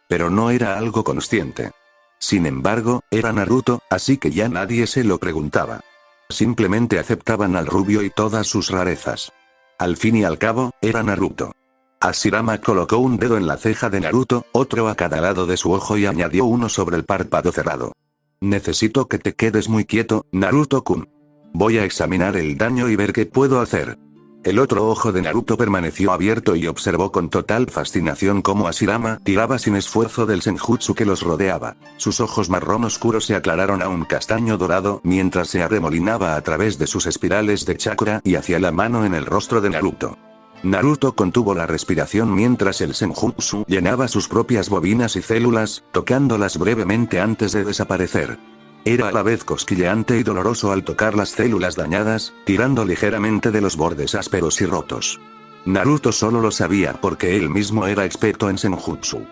Pero no era algo consciente. Sin embargo, era Naruto, así que ya nadie se lo preguntaba. Simplemente aceptaban al rubio y todas sus rarezas. Al fin y al cabo, era Naruto. Hashirama colocó un dedo en la ceja de Naruto, otro a cada lado de su ojo y añadió uno sobre el párpado cerrado. Necesito que te quedes muy quieto, Naruto-kun. Voy a examinar el daño y ver qué puedo hacer. El otro ojo de Naruto permaneció abierto y observó con total fascinación cómo Hashirama tiraba sin esfuerzo del senjutsu que los rodeaba. Sus ojos marrón oscuro se aclararon a un castaño dorado mientras se arremolinaba a través de sus espirales de chakra y hacia la mano en el rostro de Naruto. Naruto contuvo la respiración mientras el senjutsu llenaba sus propias bobinas y células, tocándolas brevemente antes de desaparecer. Era a la vez cosquilleante y doloroso al tocar las células dañadas, tirando ligeramente de los bordes ásperos y rotos. Naruto solo lo sabía porque él mismo era experto en senjutsu.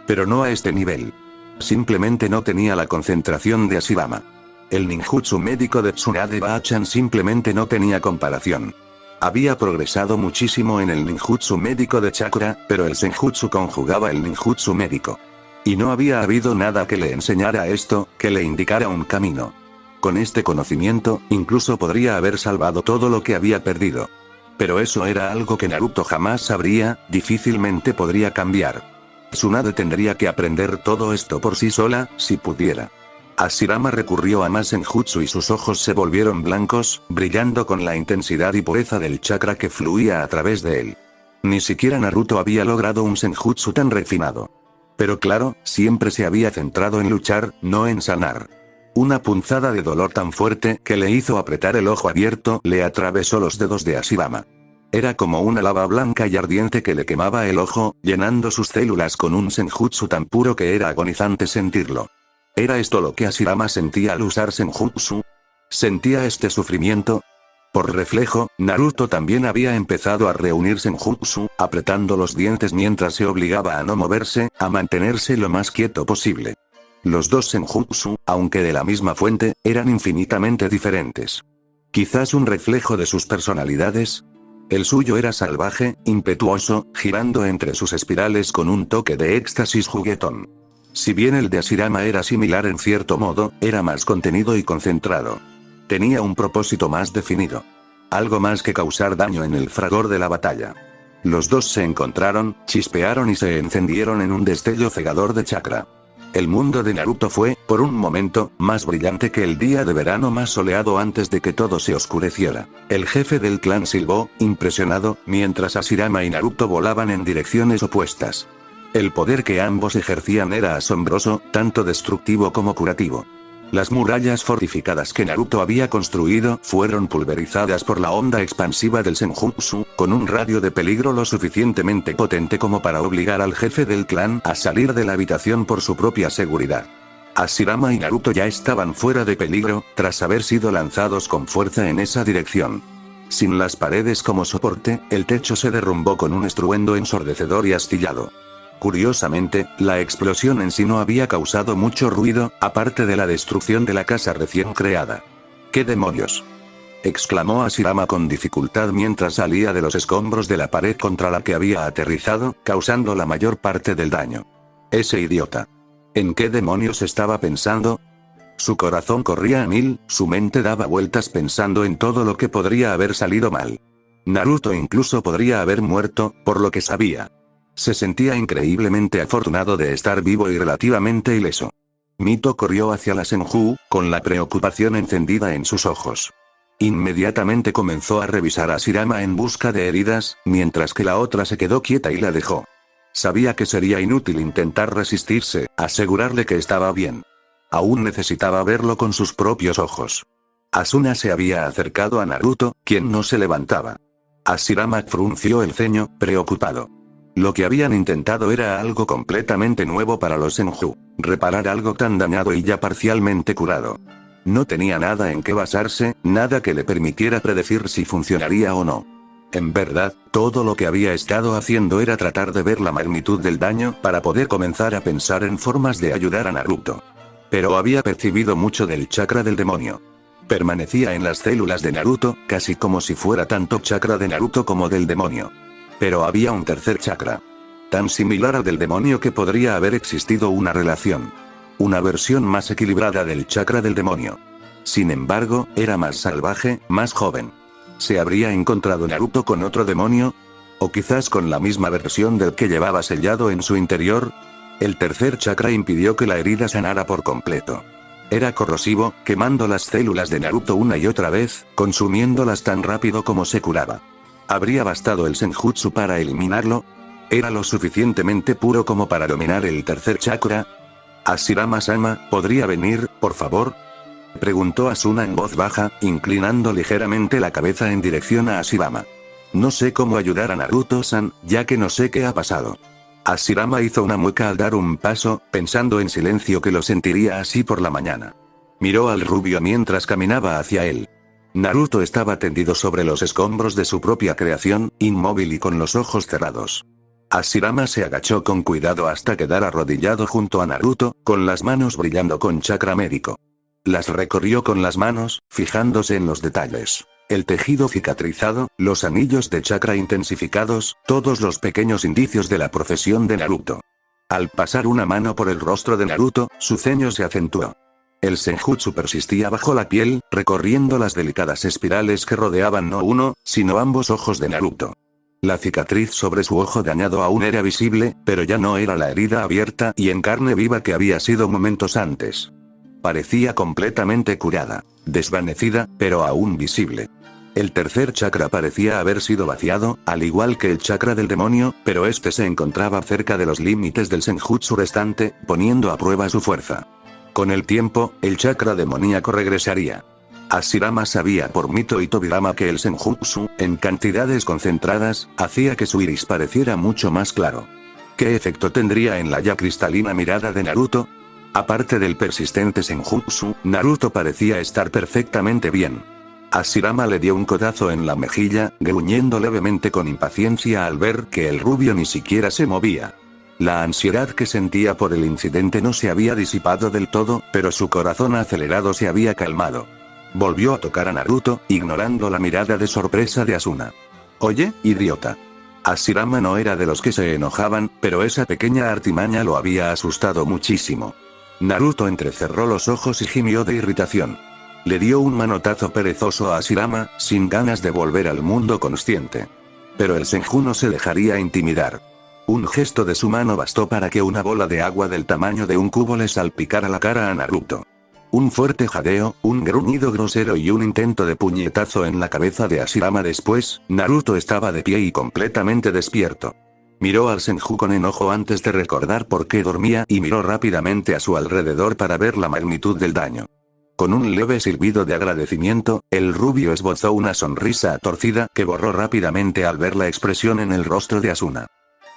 Pero no a este nivel. Simplemente no tenía la concentración de Hashirama. El ninjutsu médico de Tsunade Bachan simplemente no tenía comparación. Había progresado muchísimo en el ninjutsu médico de chakra, pero el senjutsu conjugaba el ninjutsu médico. Y no había habido nada que le enseñara esto, que le indicara un camino. Con este conocimiento, incluso podría haber salvado todo lo que había perdido. Pero eso era algo que Naruto jamás sabría, difícilmente podría cambiar. Tsunade tendría que aprender todo esto por sí sola, si pudiera. Hashirama recurrió a más senjutsu y sus ojos se volvieron blancos, brillando con la intensidad y pureza del chakra que fluía a través de él. Ni siquiera Naruto había logrado un senjutsu tan refinado. Pero claro, siempre se había centrado en luchar, no en sanar. Una punzada de dolor tan fuerte que le hizo apretar el ojo abierto le atravesó los dedos de Hashirama. Era como una lava blanca y ardiente que le quemaba el ojo, llenando sus células con un senjutsu tan puro que era agonizante sentirlo. ¿Era esto lo que Hashirama sentía al usar senjutsu? ¿Sentía este sufrimiento? Por reflejo, Naruto también había empezado a reunir senjutsu, apretando los dientes mientras se obligaba a no moverse, a mantenerse lo más quieto posible. Los dos senjutsu, aunque de la misma fuente, eran infinitamente diferentes. Quizás un reflejo de sus personalidades. El suyo era salvaje, impetuoso, girando entre sus espirales con un toque de éxtasis juguetón. Si bien el de Hashirama era similar en cierto modo, era más contenido y concentrado. Tenía un propósito más definido. Algo más que causar daño en el fragor de la batalla. Los dos se encontraron, chispearon y se encendieron en un destello cegador de chakra. El mundo de Naruto fue, por un momento, más brillante que el día de verano más soleado antes de que todo se oscureciera. El jefe del clan silbó, impresionado, mientras Hashirama y Naruto volaban en direcciones opuestas. El poder que ambos ejercían era asombroso, tanto destructivo como curativo. Las murallas fortificadas que Naruto había construido fueron pulverizadas por la onda expansiva del senjutsu, con un radio de peligro lo suficientemente potente como para obligar al jefe del clan a salir de la habitación por su propia seguridad. Hashirama y Naruto ya estaban fuera de peligro, tras haber sido lanzados con fuerza en esa dirección. Sin las paredes como soporte, el techo se derrumbó con un estruendo ensordecedor y astillado. Curiosamente, la explosión en sí no había causado mucho ruido, aparte de la destrucción de la casa recién creada. ¿Qué demonios?, exclamó Hashirama con dificultad mientras salía de los escombros de la pared contra la que había aterrizado, causando la mayor parte del daño. Ese idiota. ¿En qué demonios estaba pensando? Su corazón corría a mil, su mente daba vueltas pensando en todo lo que podría haber salido mal. Naruto incluso podría haber muerto, por lo que sabía. Se sentía increíblemente afortunado de estar vivo y relativamente ileso. Mito corrió hacia la Senju, con la preocupación encendida en sus ojos. Inmediatamente comenzó a revisar a Hashirama en busca de heridas, mientras que la otra se quedó quieta y la dejó. Sabía que sería inútil intentar resistirse, asegurarle que estaba bien. Aún necesitaba verlo con sus propios ojos. Asuna se había acercado a Naruto, quien no se levantaba. Hashirama frunció el ceño, preocupado. Lo que habían intentado era algo completamente nuevo para los Senju, reparar algo tan dañado y ya parcialmente curado. No tenía nada en qué basarse, nada que le permitiera predecir si funcionaría o no. En verdad, todo lo que había estado haciendo era tratar de ver la magnitud del daño para poder comenzar a pensar en formas de ayudar a Naruto. Pero había percibido mucho del chakra del demonio. Permanecía en las células de Naruto, casi como si fuera tanto chakra de Naruto como del demonio. Pero había un tercer chakra. Tan similar al del demonio que podría haber existido una relación. Una versión más equilibrada del chakra del demonio. Sin embargo, era más salvaje, más joven. ¿Se habría encontrado Naruto con otro demonio? ¿O quizás con la misma versión del que llevaba sellado en su interior? El tercer chakra impidió que la herida sanara por completo. Era corrosivo, quemando las células de Naruto una y otra vez, consumiéndolas tan rápido como se curaba. ¿Habría bastado el Senjutsu para eliminarlo? ¿Era lo suficientemente puro como para dominar el tercer chakra? ¿Hashirama-sama, podría venir, por favor? Preguntó Asuna en voz baja, inclinando ligeramente la cabeza en dirección a Hashirama. No sé cómo ayudar a Naruto-san, ya que no sé qué ha pasado. Hashirama hizo una mueca al dar un paso, pensando en silencio que lo sentiría así por la mañana. Miró al rubio mientras caminaba hacia él. Naruto estaba tendido sobre los escombros de su propia creación, inmóvil y con los ojos cerrados. Hashirama se agachó con cuidado hasta quedar arrodillado junto a Naruto, con las manos brillando con chakra médico. Las recorrió con las manos, fijándose en los detalles. El tejido cicatrizado, los anillos de chakra intensificados, todos los pequeños indicios de la profesión de Naruto. Al pasar una mano por el rostro de Naruto, su ceño se acentuó. El Senjutsu persistía bajo la piel, recorriendo las delicadas espirales que rodeaban no uno, sino ambos ojos de Naruto. La cicatriz sobre su ojo dañado aún era visible, pero ya no era la herida abierta y en carne viva que había sido momentos antes. Parecía completamente curada, desvanecida, pero aún visible. El tercer chakra parecía haber sido vaciado, al igual que el chakra del demonio, pero este se encontraba cerca de los límites del Senjutsu restante, poniendo a prueba su fuerza. Con el tiempo, el chakra demoníaco regresaría. Hashirama sabía por Mito y Tobirama que el Senjutsu, en cantidades concentradas, hacía que su iris pareciera mucho más claro. ¿Qué efecto tendría en la ya cristalina mirada de Naruto? Aparte del persistente Senjutsu, Naruto parecía estar perfectamente bien. Hashirama le dio un codazo en la mejilla, gruñendo levemente con impaciencia al ver que el rubio ni siquiera se movía. La ansiedad que sentía por el incidente no se había disipado del todo, pero su corazón acelerado se había calmado. Volvió a tocar a Naruto, ignorando la mirada de sorpresa de Asuna. «Oye, idiota». Hashirama no era de los que se enojaban, pero esa pequeña artimaña lo había asustado muchísimo. Naruto entrecerró los ojos y gimió de irritación. Le dio un manotazo perezoso a Hashirama, sin ganas de volver al mundo consciente. Pero el Senju no se dejaría intimidar. Un gesto de su mano bastó para que una bola de agua del tamaño de un cubo le salpicara la cara a Naruto. Un fuerte jadeo, un gruñido grosero y un intento de puñetazo en la cabeza de Hashirama después, Naruto estaba de pie y completamente despierto. Miró al Senju con enojo antes de recordar por qué dormía y miró rápidamente a su alrededor para ver la magnitud del daño. Con un leve silbido de agradecimiento, el rubio esbozó una sonrisa torcida que borró rápidamente al ver la expresión en el rostro de Asuna.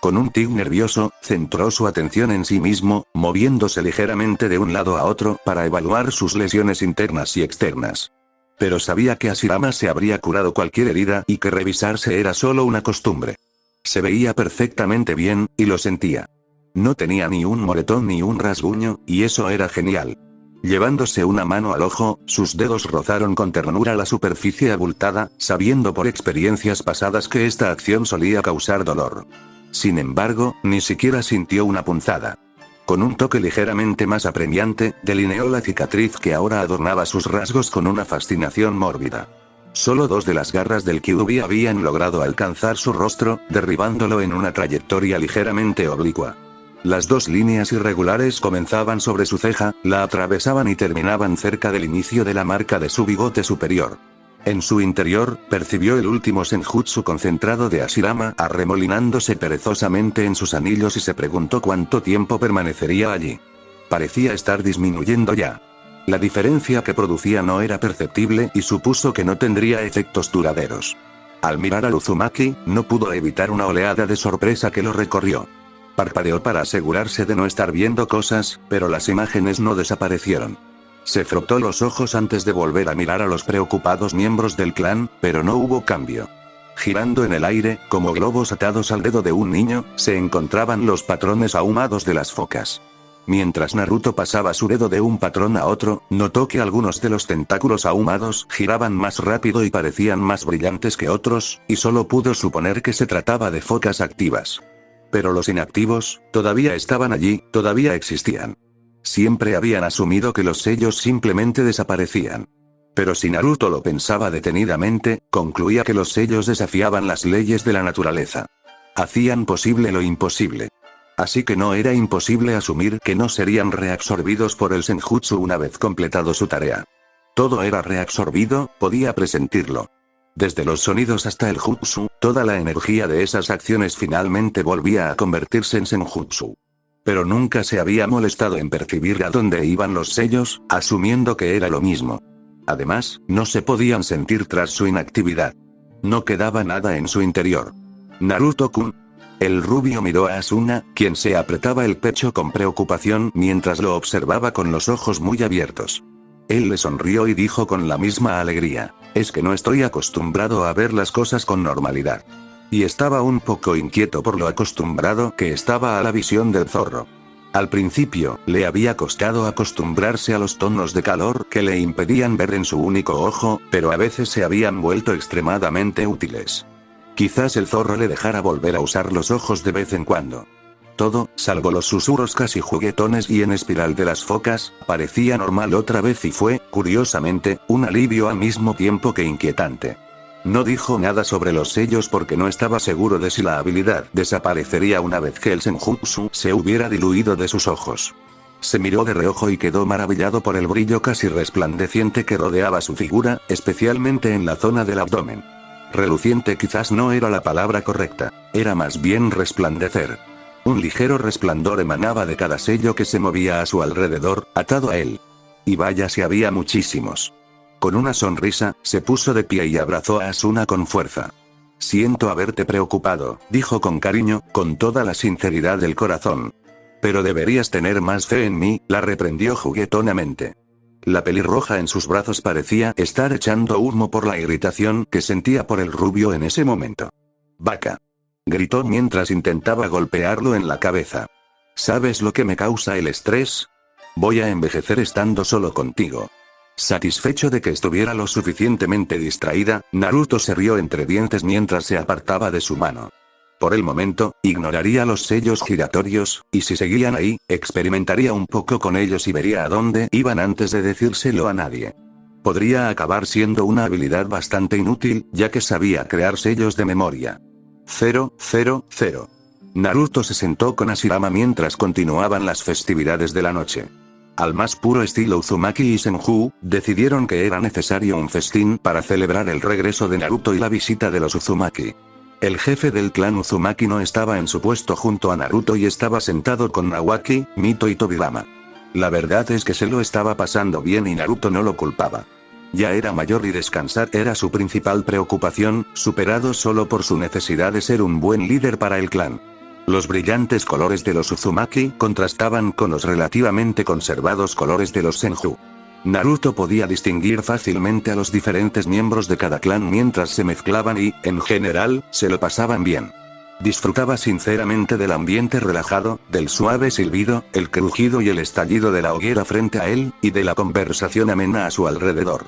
Con un tic nervioso, centró su atención en sí mismo, moviéndose ligeramente de un lado a otro para evaluar sus lesiones internas y externas. Pero sabía que Hashirama se habría curado cualquier herida y que revisarse era solo una costumbre. Se veía perfectamente bien, y lo sentía. No tenía ni un moretón ni un rasguño, y eso era genial. Llevándose una mano al ojo, sus dedos rozaron con ternura la superficie abultada, sabiendo por experiencias pasadas que esta acción solía causar dolor. Sin embargo, ni siquiera sintió una punzada. Con un toque ligeramente más apremiante, delineó la cicatriz que ahora adornaba sus rasgos con una fascinación mórbida. Solo dos de las garras del Kyuubi habían logrado alcanzar su rostro, derribándolo en una trayectoria ligeramente oblicua. Las dos líneas irregulares comenzaban sobre su ceja, la atravesaban y terminaban cerca del inicio de la marca de su bigote superior. En su interior, percibió el último Senjutsu concentrado de Hashirama arremolinándose perezosamente en sus anillos y se preguntó cuánto tiempo permanecería allí. Parecía estar disminuyendo ya. La diferencia que producía no era perceptible y supuso que no tendría efectos duraderos. Al mirar al Uzumaki, no pudo evitar una oleada de sorpresa que lo recorrió. Parpadeó para asegurarse de no estar viendo cosas, pero las imágenes no desaparecieron. Se frotó los ojos antes de volver a mirar a los preocupados miembros del clan, pero no hubo cambio. Girando en el aire, como globos atados al dedo de un niño, se encontraban los patrones ahumados de las focas. Mientras Naruto pasaba su dedo de un patrón a otro, notó que algunos de los tentáculos ahumados giraban más rápido y parecían más brillantes que otros, y solo pudo suponer que se trataba de focas activas. Pero los inactivos, todavía estaban allí, todavía existían. Siempre habían asumido que los sellos simplemente desaparecían. Pero si Naruto lo pensaba detenidamente, concluía que los sellos desafiaban las leyes de la naturaleza. Hacían posible lo imposible. Así que no era imposible asumir que no serían reabsorbidos por el Senjutsu una vez completado su tarea. Todo era reabsorbido, podía presentirlo. Desde los sonidos hasta el jutsu, toda la energía de esas acciones finalmente volvía a convertirse en Senjutsu. Pero nunca se había molestado en percibir a dónde iban los sellos, asumiendo que era lo mismo. Además, no se podían sentir tras su inactividad. No quedaba nada en su interior. Naruto-kun. El rubio miró a Asuna, quien se apretaba el pecho con preocupación mientras lo observaba con los ojos muy abiertos. Él le sonrió y dijo con la misma alegría, es que no estoy acostumbrado a ver las cosas con normalidad. Y estaba un poco inquieto por lo acostumbrado que estaba a la visión del zorro. Al principio, le había costado acostumbrarse a los tonos de calor que le impedían ver en su único ojo, pero a veces se habían vuelto extremadamente útiles. Quizás el zorro le dejara volver a usar los ojos de vez en cuando. Todo, salvo los susurros casi juguetones y en espiral de las focas, parecía normal otra vez y fue, curiosamente, un alivio al mismo tiempo que inquietante. No dijo nada sobre los sellos porque no estaba seguro de si la habilidad desaparecería una vez que el Senjutsu se hubiera diluido de sus ojos. Se miró de reojo y quedó maravillado por el brillo casi resplandeciente que rodeaba su figura, especialmente en la zona del abdomen. Reluciente quizás no era la palabra correcta, era más bien resplandecer. Un ligero resplandor emanaba de cada sello que se movía a su alrededor, atado a él. Y vaya si había muchísimos. Con una sonrisa, se puso de pie y abrazó a Asuna con fuerza. Siento haberte preocupado, dijo con cariño, con toda la sinceridad del corazón. Pero deberías tener más fe en mí, la reprendió juguetonamente. La pelirroja en sus brazos parecía estar echando humo por la irritación que sentía por el rubio en ese momento. «Vaca», gritó mientras intentaba golpearlo en la cabeza. ¿Sabes lo que me causa el estrés? Voy a envejecer estando solo contigo. Satisfecho de que estuviera lo suficientemente distraída, Naruto se rió entre dientes mientras se apartaba de su mano. Por el momento, ignoraría los sellos giratorios, y si seguían ahí, experimentaría un poco con ellos y vería a dónde iban antes de decírselo a nadie. Podría acabar siendo una habilidad bastante inútil, ya que sabía crear sellos de memoria. 000. Naruto se sentó con Hashirama mientras continuaban las festividades de la noche. Al más puro estilo Uzumaki y Senju, decidieron que era necesario un festín para celebrar el regreso de Naruto y la visita de los Uzumaki. El jefe del clan Uzumaki no estaba en su puesto junto a Naruto y estaba sentado con Nawaki, Mito y Tobirama. La verdad es que se lo estaba pasando bien y Naruto no lo culpaba. Ya era mayor y descansar era su principal preocupación, superado solo por su necesidad de ser un buen líder para el clan. Los brillantes colores de los Uzumaki contrastaban con los relativamente conservados colores de los Senju. Naruto podía distinguir fácilmente a los diferentes miembros de cada clan mientras se mezclaban y, en general, se lo pasaban bien. Disfrutaba sinceramente del ambiente relajado, del suave silbido, el crujido y el estallido de la hoguera frente a él, y de la conversación amena a su alrededor.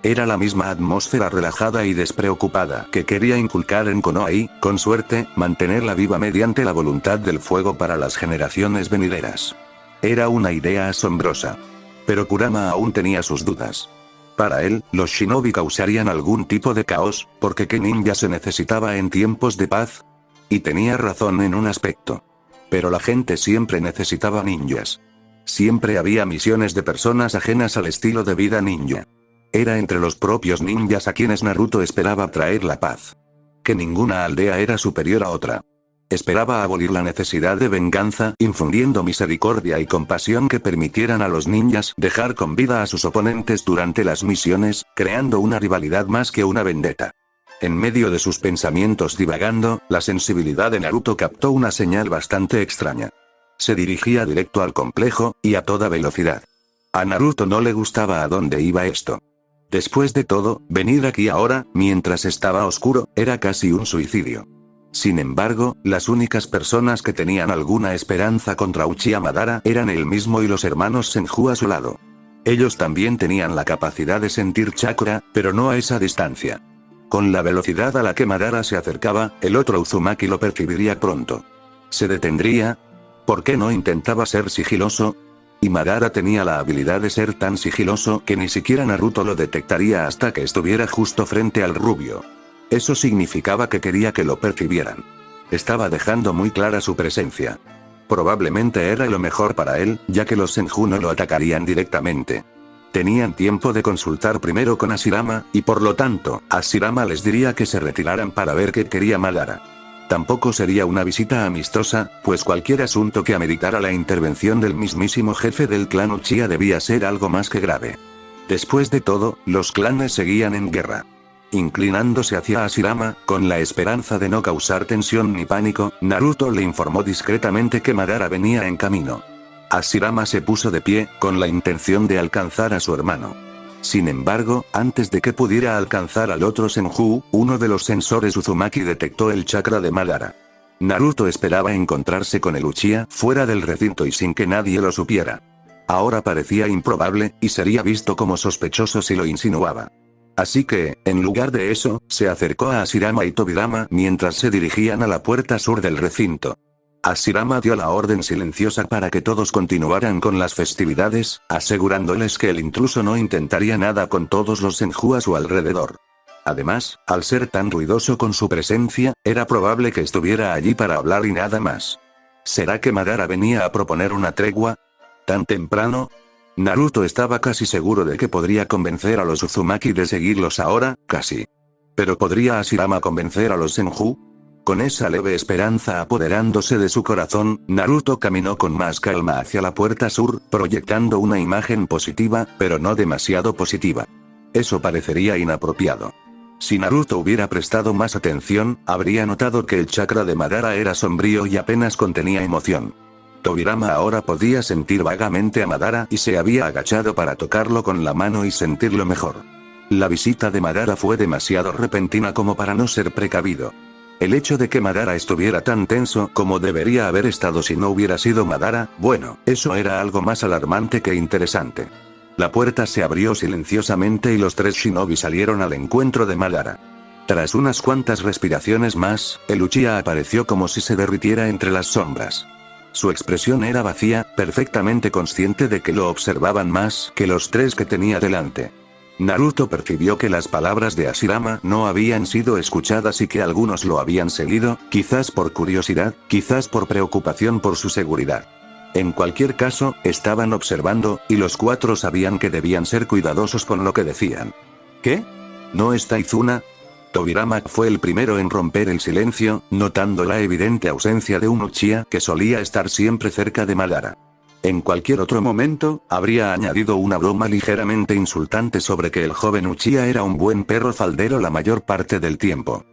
Era la misma atmósfera relajada y despreocupada que quería inculcar en Konoha y, con suerte, mantenerla viva mediante la voluntad del fuego para las generaciones venideras. Era una idea asombrosa. Pero Kurama aún tenía sus dudas. Para él, los shinobi causarían algún tipo de caos, porque ¿qué ninja se necesitaba en tiempos de paz? Y tenía razón en un aspecto. Pero la gente siempre necesitaba ninjas. Siempre había misiones de personas ajenas al estilo de vida ninja. Era entre los propios ninjas a quienes Naruto esperaba traer la paz. Que ninguna aldea era superior a otra. Esperaba abolir la necesidad de venganza, infundiendo misericordia y compasión que permitieran a los ninjas dejar con vida a sus oponentes durante las misiones, creando una rivalidad más que una vendetta. En medio de sus pensamientos divagando, la sensibilidad de Naruto captó una señal bastante extraña. Se dirigía directo al complejo, y a toda velocidad. A Naruto no le gustaba a dónde iba esto. Después de todo, venir aquí ahora, mientras estaba oscuro, era casi un suicidio. Sin embargo, las únicas personas que tenían alguna esperanza contra Uchiha Madara eran él mismo y los hermanos Senju a su lado. Ellos también tenían la capacidad de sentir chakra, pero no a esa distancia. Con la velocidad a la que Madara se acercaba, el otro Uzumaki lo percibiría pronto. ¿Se detendría? ¿Por qué no intentaba ser sigiloso? Y Madara tenía la habilidad de ser tan sigiloso que ni siquiera Naruto lo detectaría hasta que estuviera justo frente al rubio. Eso significaba que quería que lo percibieran. Estaba dejando muy clara su presencia. Probablemente era lo mejor para él, ya que los Senju no lo atacarían directamente. Tenían tiempo de consultar primero con Hashirama, y por lo tanto, Hashirama les diría que se retiraran para ver qué quería Madara. Tampoco sería una visita amistosa, pues cualquier asunto que ameritara la intervención del mismísimo jefe del clan Uchiha debía ser algo más que grave. Después de todo, los clanes seguían en guerra. Inclinándose hacia Hashirama, con la esperanza de no causar tensión ni pánico, Naruto le informó discretamente que Madara venía en camino. Hashirama se puso de pie, con la intención de alcanzar a su hermano. Sin embargo, antes de que pudiera alcanzar al otro Senju, uno de los sensores Uzumaki detectó el chakra de Madara. Naruto esperaba encontrarse con el Uchiha fuera del recinto y sin que nadie lo supiera. Ahora parecía improbable, y sería visto como sospechoso si lo insinuaba. Así que, en lugar de eso, se acercó a Hashirama y Tobirama mientras se dirigían a la puerta sur del recinto. Hashirama dio la orden silenciosa para que todos continuaran con las festividades, asegurándoles que el intruso no intentaría nada con todos los Senju a su alrededor. Además, al ser tan ruidoso con su presencia, era probable que estuviera allí para hablar y nada más. ¿Será que Madara venía a proponer una tregua? ¿Tan temprano? Naruto estaba casi seguro de que podría convencer a los Uzumaki de seguirlos ahora, casi. ¿Pero podría Hashirama convencer a los Senju? Con esa leve esperanza apoderándose de su corazón, Naruto caminó con más calma hacia la puerta sur, proyectando una imagen positiva, pero no demasiado positiva. Eso parecería inapropiado. Si Naruto hubiera prestado más atención, habría notado que el chakra de Madara era sombrío y apenas contenía emoción. Tobirama ahora podía sentir vagamente a Madara y se había agachado para tocarlo con la mano y sentirlo mejor. La visita de Madara fue demasiado repentina como para no ser precavido. El hecho de que Madara estuviera tan tenso como debería haber estado si no hubiera sido Madara, bueno, eso era algo más alarmante que interesante. La puerta se abrió silenciosamente y los tres shinobi salieron al encuentro de Madara. Tras unas cuantas respiraciones más, el Uchiha apareció como si se derritiera entre las sombras. Su expresión era vacía, perfectamente consciente de que lo observaban más que los tres que tenía delante. Naruto percibió que las palabras de Hashirama no habían sido escuchadas y que algunos lo habían seguido, quizás por curiosidad, quizás por preocupación por su seguridad. En cualquier caso, estaban observando, y los cuatro sabían que debían ser cuidadosos con lo que decían. ¿Qué? ¿No está Izuna? Tobirama fue el primero en romper el silencio, notando la evidente ausencia de un Uchiha que solía estar siempre cerca de Madara. En cualquier otro momento, habría añadido una broma ligeramente insultante sobre que el joven Uchiha era un buen perro faldero la mayor parte del tiempo.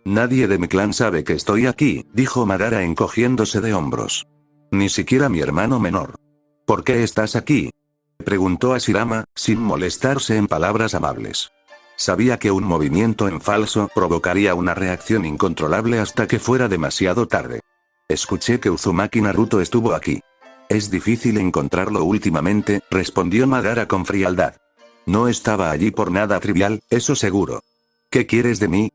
Nadie de mi clan sabe que estoy aquí, dijo Madara encogiéndose de hombros. Ni siquiera mi hermano menor. ¿Por qué estás aquí? Preguntó Hashirama, sin molestarse en palabras amables. Sabía que un movimiento en falso provocaría una reacción incontrolable hasta que fuera demasiado tarde. Escuché que Uzumaki Naruto estuvo aquí. Es difícil encontrarlo últimamente, respondió Madara con frialdad. No estaba allí por nada trivial, eso seguro. ¿Qué quieres de mí?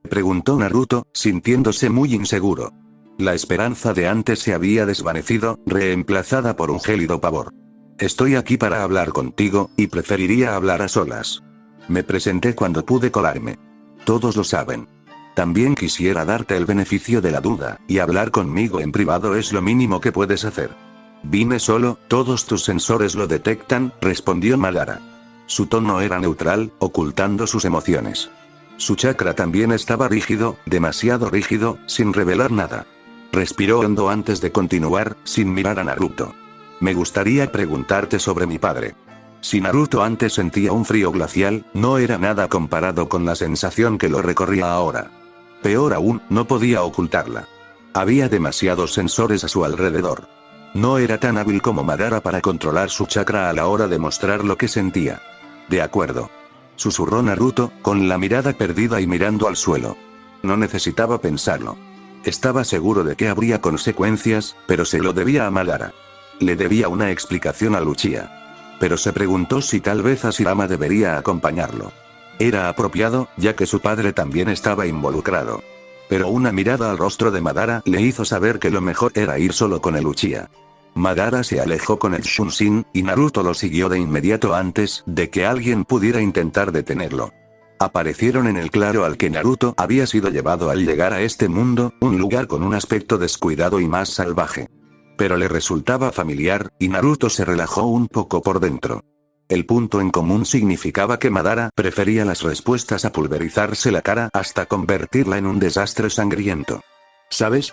Preguntó Naruto, sintiéndose muy inseguro. La esperanza de antes se había desvanecido, reemplazada por un gélido pavor. Estoy aquí para hablar contigo, y preferiría hablar a solas. Me presenté cuando pude colarme. Todos lo saben. También quisiera darte el beneficio de la duda, y hablar conmigo en privado es lo mínimo que puedes hacer. Vine solo, todos tus sensores lo detectan, respondió Madara. Su tono era neutral, ocultando sus emociones. Su chakra también estaba rígido, demasiado rígido, sin revelar nada. Respiró hondo antes de continuar, sin mirar a Naruto. Me gustaría preguntarte sobre mi padre. Si Naruto antes sentía un frío glacial, no era nada comparado con la sensación que lo recorría ahora. Peor aún, no podía ocultarla. Había demasiados sensores a su alrededor. No era tan hábil como Madara para controlar su chakra a la hora de mostrar lo que sentía. De acuerdo. Susurró Naruto, con la mirada perdida y mirando al suelo. No necesitaba pensarlo. Estaba seguro de que habría consecuencias, pero se lo debía a Madara. Le debía una explicación a Luchia. Pero se preguntó si tal vez Hashirama debería acompañarlo. Era apropiado, ya que su padre también estaba involucrado. Pero una mirada al rostro de Madara le hizo saber que lo mejor era ir solo con el Uchiha. Madara se alejó con el Shunshin, y Naruto lo siguió de inmediato antes de que alguien pudiera intentar detenerlo. Aparecieron en el claro al que Naruto había sido llevado al llegar a este mundo, un lugar con un aspecto descuidado y más salvaje. Pero le resultaba familiar, y Naruto se relajó un poco por dentro. El punto en común significaba que Madara prefería las respuestas a pulverizarse la cara hasta convertirla en un desastre sangriento. ¿Sabes?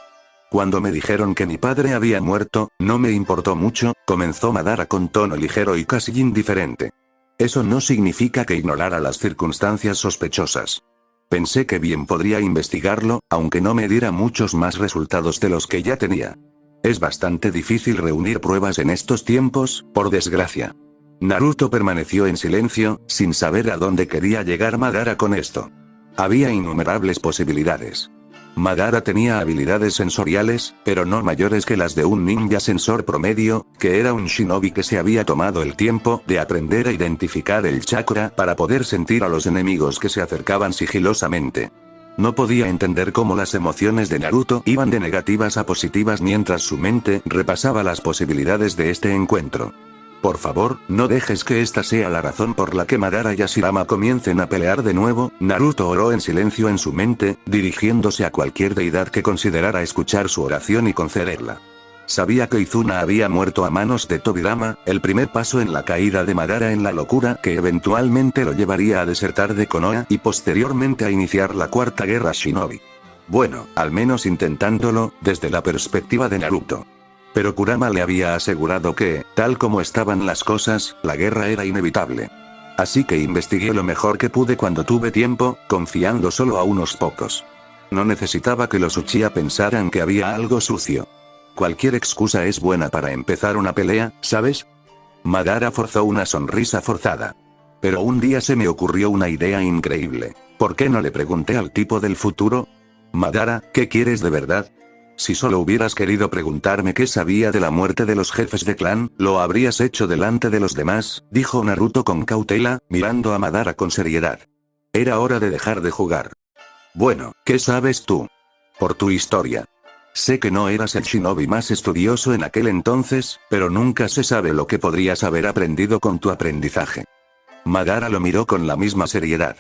Cuando me dijeron que mi padre había muerto, no me importó mucho, comenzó Madara con tono ligero y casi indiferente. Eso no significa que ignorara las circunstancias sospechosas. Pensé que bien podría investigarlo, aunque no me diera muchos más resultados de los que ya tenía. Es bastante difícil reunir pruebas en estos tiempos, por desgracia. Naruto permaneció en silencio, sin saber a dónde quería llegar Madara con esto. Había innumerables posibilidades. Madara tenía habilidades sensoriales, pero no mayores que las de un ninja sensor promedio, que era un shinobi que se había tomado el tiempo de aprender a identificar el chakra para poder sentir a los enemigos que se acercaban sigilosamente. No podía entender cómo las emociones de Naruto iban de negativas a positivas mientras su mente repasaba las posibilidades de este encuentro. Por favor, no dejes que esta sea la razón por la que Madara y Hashirama comiencen a pelear de nuevo. Naruto oró en silencio en su mente, dirigiéndose a cualquier deidad que considerara escuchar su oración y concederla. Sabía que Izuna había muerto a manos de Tobirama, el primer paso en la caída de Madara en la locura que eventualmente lo llevaría a desertar de Konoha y posteriormente a iniciar la Cuarta Guerra Shinobi. Bueno, al menos intentándolo, desde la perspectiva de Naruto. Pero Kurama le había asegurado que, tal como estaban las cosas, la guerra era inevitable. Así que investigué lo mejor que pude cuando tuve tiempo, confiando solo a unos pocos. No necesitaba que los Uchiha pensaran que había algo sucio. Cualquier excusa es buena para empezar una pelea, ¿sabes? Madara forzó una sonrisa forzada. Pero un día se me ocurrió una idea increíble. ¿Por qué no le pregunté al tipo del futuro? Madara, ¿qué quieres de verdad? Si solo hubieras querido preguntarme qué sabía de la muerte de los jefes de clan, lo habrías hecho delante de los demás, dijo Naruto con cautela, mirando a Madara con seriedad. Era hora de dejar de jugar. Bueno, ¿qué sabes tú? Por tu historia. Sé que no eras el shinobi más estudioso en aquel entonces, pero nunca se sabe lo que podrías haber aprendido con tu aprendizaje. Madara lo miró con la misma seriedad.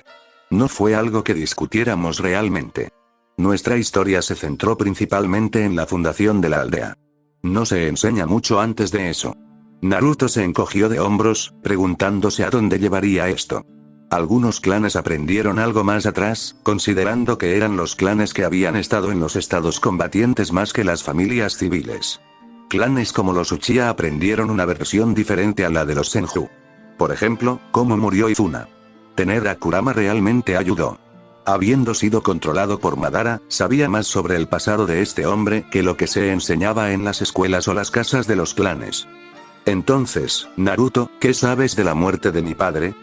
No fue algo que discutiéramos realmente. Nuestra historia se centró principalmente en la fundación de la aldea. No se enseña mucho antes de eso. Naruto se encogió de hombros, preguntándose a dónde llevaría esto. Algunos clanes aprendieron algo más atrás, considerando que eran los clanes que habían estado en los estados combatientes más que las familias civiles. Clanes como los Uchiha aprendieron una versión diferente a la de los Senju. Por ejemplo, cómo murió Izuna. Tener a Kurama realmente ayudó. Habiendo sido controlado por Madara, sabía más sobre el pasado de este hombre que lo que se enseñaba en las escuelas o las casas de los clanes. Entonces, Naruto, ¿qué sabes de la muerte de mi padre?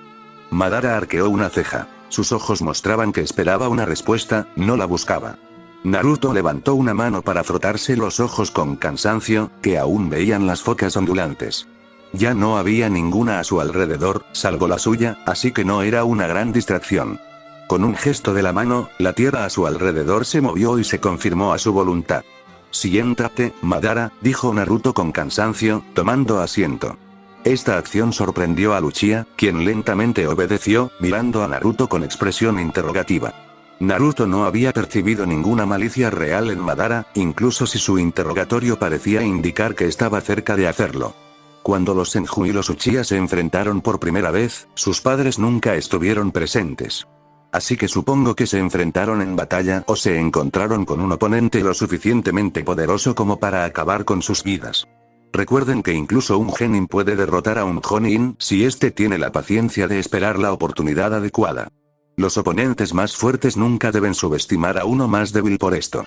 Madara arqueó una ceja. Sus ojos mostraban que esperaba una respuesta, no la buscaba. Naruto levantó una mano para frotarse los ojos con cansancio, que aún veían las focas ondulantes. Ya no había ninguna a su alrededor, salvo la suya, así que no era una gran distracción. Con un gesto de la mano, la tierra a su alrededor se movió y se confirmó a su voluntad. Siéntate, Madara, dijo Naruto con cansancio, tomando asiento. Esta acción sorprendió a Uchiha, quien lentamente obedeció, mirando a Naruto con expresión interrogativa. Naruto no había percibido ninguna malicia real en Madara, incluso si su interrogatorio parecía indicar que estaba cerca de hacerlo. Cuando los Senju y los Uchiha se enfrentaron por primera vez, sus padres nunca estuvieron presentes. Así que supongo que se enfrentaron en batalla o se encontraron con un oponente lo suficientemente poderoso como para acabar con sus vidas. Recuerden que incluso un genin puede derrotar a un jonin si éste tiene la paciencia de esperar la oportunidad adecuada. Los oponentes más fuertes nunca deben subestimar a uno más débil por esto.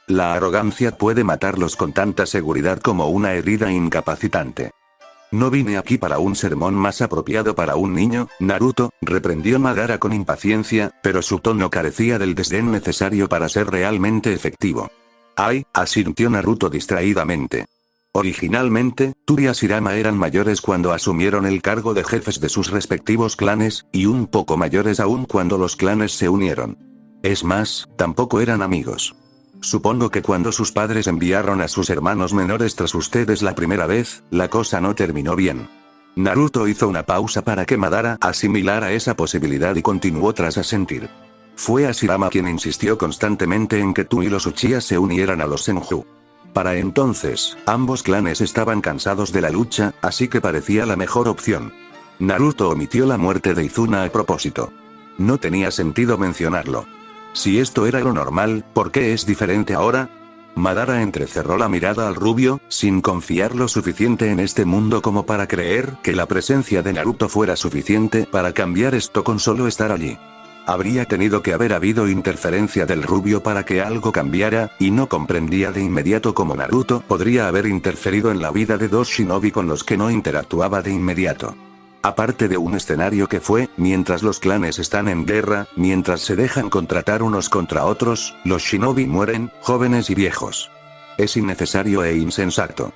La arrogancia puede matarlos con tanta seguridad como una herida incapacitante. No vine aquí para un sermón más apropiado para un niño, Naruto, reprendió Madara con impaciencia, pero su tono carecía del desdén necesario para ser realmente efectivo. Ay, asintió Naruto distraídamente. Originalmente, tú y Hashirama eran mayores cuando asumieron el cargo de jefes de sus respectivos clanes, y un poco mayores aún cuando los clanes se unieron. Es más, tampoco eran amigos. Supongo que cuando sus padres enviaron a sus hermanos menores tras ustedes la primera vez, la cosa no terminó bien. Naruto hizo una pausa para que Madara asimilara esa posibilidad y continuó tras asentir. Fue Hashirama quien insistió constantemente en que tú y los Uchiha se unieran a los Senju. Para entonces, ambos clanes estaban cansados de la lucha, así que parecía la mejor opción. Naruto omitió la muerte de Izuna a propósito. No tenía sentido mencionarlo. Si esto era lo normal, ¿por qué es diferente ahora? Madara entrecerró la mirada al rubio, sin confiar lo suficiente en este mundo como para creer que la presencia de Naruto fuera suficiente para cambiar esto con solo estar allí. Habría tenido que haber habido interferencia del rubio para que algo cambiara, y no comprendía de inmediato cómo Naruto podría haber interferido en la vida de dos shinobi con los que no interactuaba de inmediato. Aparte de un escenario que fue, mientras los clanes están en guerra, mientras se dejan contratar unos contra otros, los shinobi mueren, jóvenes y viejos. Es innecesario e insensato.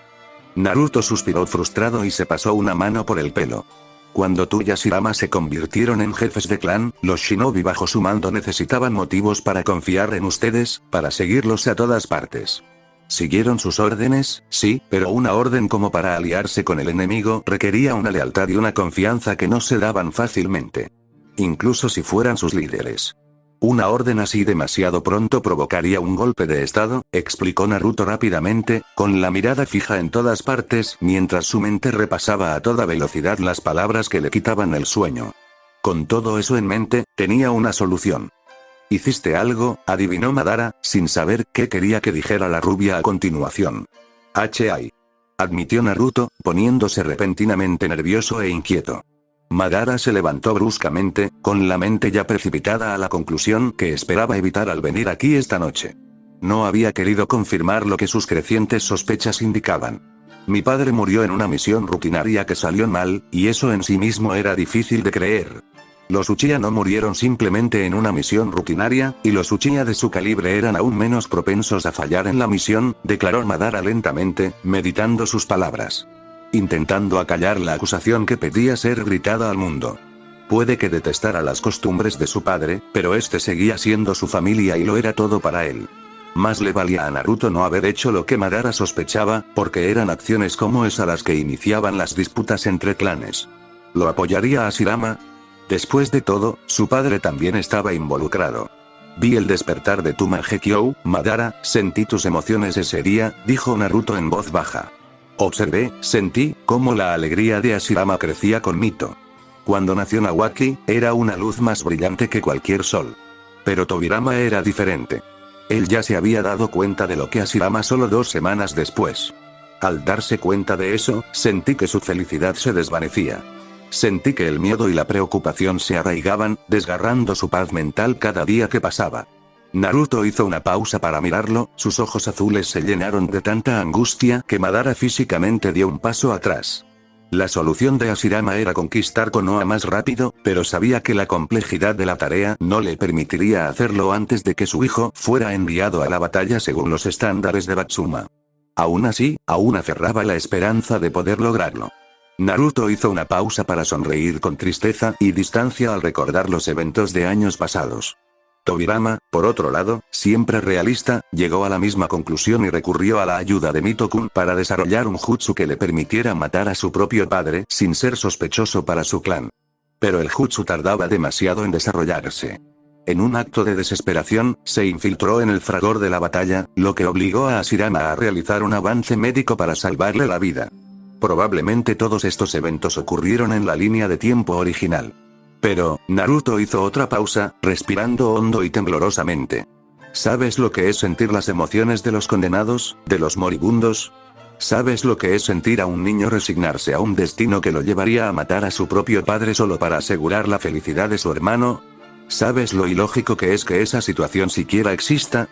Naruto suspiró frustrado y se pasó una mano por el pelo. Cuando tú y Hashirama se convirtieron en jefes de clan, los shinobi bajo su mando necesitaban motivos para confiar en ustedes, para seguirlos a todas partes. ¿Siguieron sus órdenes? Sí, pero una orden como para aliarse con el enemigo requería una lealtad y una confianza que no se daban fácilmente. Incluso si fueran sus líderes. Una orden así demasiado pronto provocaría un golpe de estado, explicó Naruto rápidamente, con la mirada fija en todas partes, mientras su mente repasaba a toda velocidad las palabras que le quitaban el sueño. Con todo eso en mente, tenía una solución. ¿Hiciste algo?, adivinó Madara, sin saber qué quería que dijera la rubia a continuación. H.I. admitió Naruto, poniéndose repentinamente nervioso e inquieto. Madara se levantó bruscamente, con la mente ya precipitada a la conclusión que esperaba evitar al venir aquí esta noche. No había querido confirmar lo que sus crecientes sospechas indicaban. Mi padre murió en una misión rutinaria que salió mal, y eso en sí mismo era difícil de creer. Los Uchiha no murieron simplemente en una misión rutinaria, y los Uchiha de su calibre eran aún menos propensos a fallar en la misión, declaró Madara lentamente, meditando sus palabras. Intentando acallar la acusación que pedía ser gritada al mundo. Puede que detestara las costumbres de su padre, pero este seguía siendo su familia y lo era todo para él. Más le valía a Naruto no haber hecho lo que Madara sospechaba, porque eran acciones como esa las que iniciaban las disputas entre clanes. ¿Lo apoyaría a Hashirama? Después de todo, su padre también estaba involucrado. Vi el despertar de Tuma Gekkyou, Madara, sentí tus emociones ese día, dijo Naruto en voz baja. Observé, sentí, cómo la alegría de Hashirama crecía con Mito. Cuando nació Nawaki, era una luz más brillante que cualquier sol. Pero Tobirama era diferente. Él ya se había dado cuenta de lo que Hashirama solo 2 semanas después. Al darse cuenta de eso, sentí que su felicidad se desvanecía. Sentí que el miedo y la preocupación se arraigaban, desgarrando su paz mental cada día que pasaba. Naruto hizo una pausa para mirarlo, sus ojos azules se llenaron de tanta angustia que Madara físicamente dio un paso atrás. La solución de Hashirama era conquistar Konoha más rápido, pero sabía que la complejidad de la tarea no le permitiría hacerlo antes de que su hijo fuera enviado a la batalla según los estándares de Batsuma. Aún así, aún aferraba la esperanza de poder lograrlo. Naruto hizo una pausa para sonreír con tristeza y distancia al recordar los eventos de años pasados. Tobirama, por otro lado, siempre realista, llegó a la misma conclusión y recurrió a la ayuda de Mito-kun para desarrollar un jutsu que le permitiera matar a su propio padre sin ser sospechoso para su clan. Pero el jutsu tardaba demasiado en desarrollarse. En un acto de desesperación, se infiltró en el fragor de la batalla, lo que obligó a Hashirama a realizar un avance médico para salvarle la vida. Probablemente todos estos eventos ocurrieron en la línea de tiempo original. Pero, Naruto hizo otra pausa, respirando hondo y temblorosamente. ¿Sabes lo que es sentir las emociones de los condenados, de los moribundos? ¿Sabes lo que es sentir a un niño resignarse a un destino que lo llevaría a matar a su propio padre solo para asegurar la felicidad de su hermano? ¿Sabes lo ilógico que es que esa situación siquiera exista?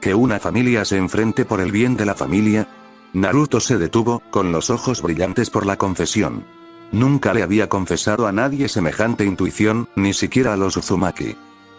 ¿Que una familia se enfrente por el bien de la familia? Naruto se detuvo, con los ojos brillantes por la confesión. Nunca le había confesado a nadie semejante intuición, ni siquiera a los Uzumaki.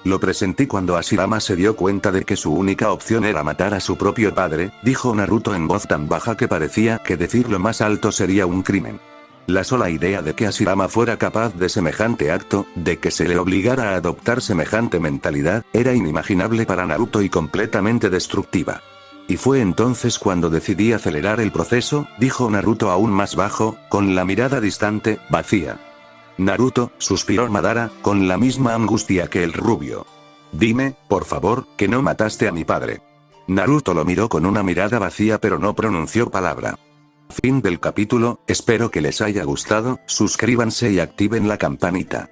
Lo presentí cuando Hashirama se dio cuenta de que su única opción era matar a su propio padre, dijo Naruto en voz tan baja que parecía que decirlo más alto sería un crimen. La sola idea de que Hashirama fuera capaz de semejante acto, de que se le obligara a adoptar semejante mentalidad, era inimaginable para Naruto y completamente destructiva. Y fue entonces cuando decidí acelerar el proceso, dijo Naruto aún más bajo, con la mirada distante, vacía. Naruto, suspiró Madara, con la misma angustia que el rubio. Dime, por favor, que no mataste a mi padre. Naruto lo miró con una mirada vacía pero no pronunció palabra. Fin del capítulo, espero que les haya gustado, suscríbanse y activen la campanita.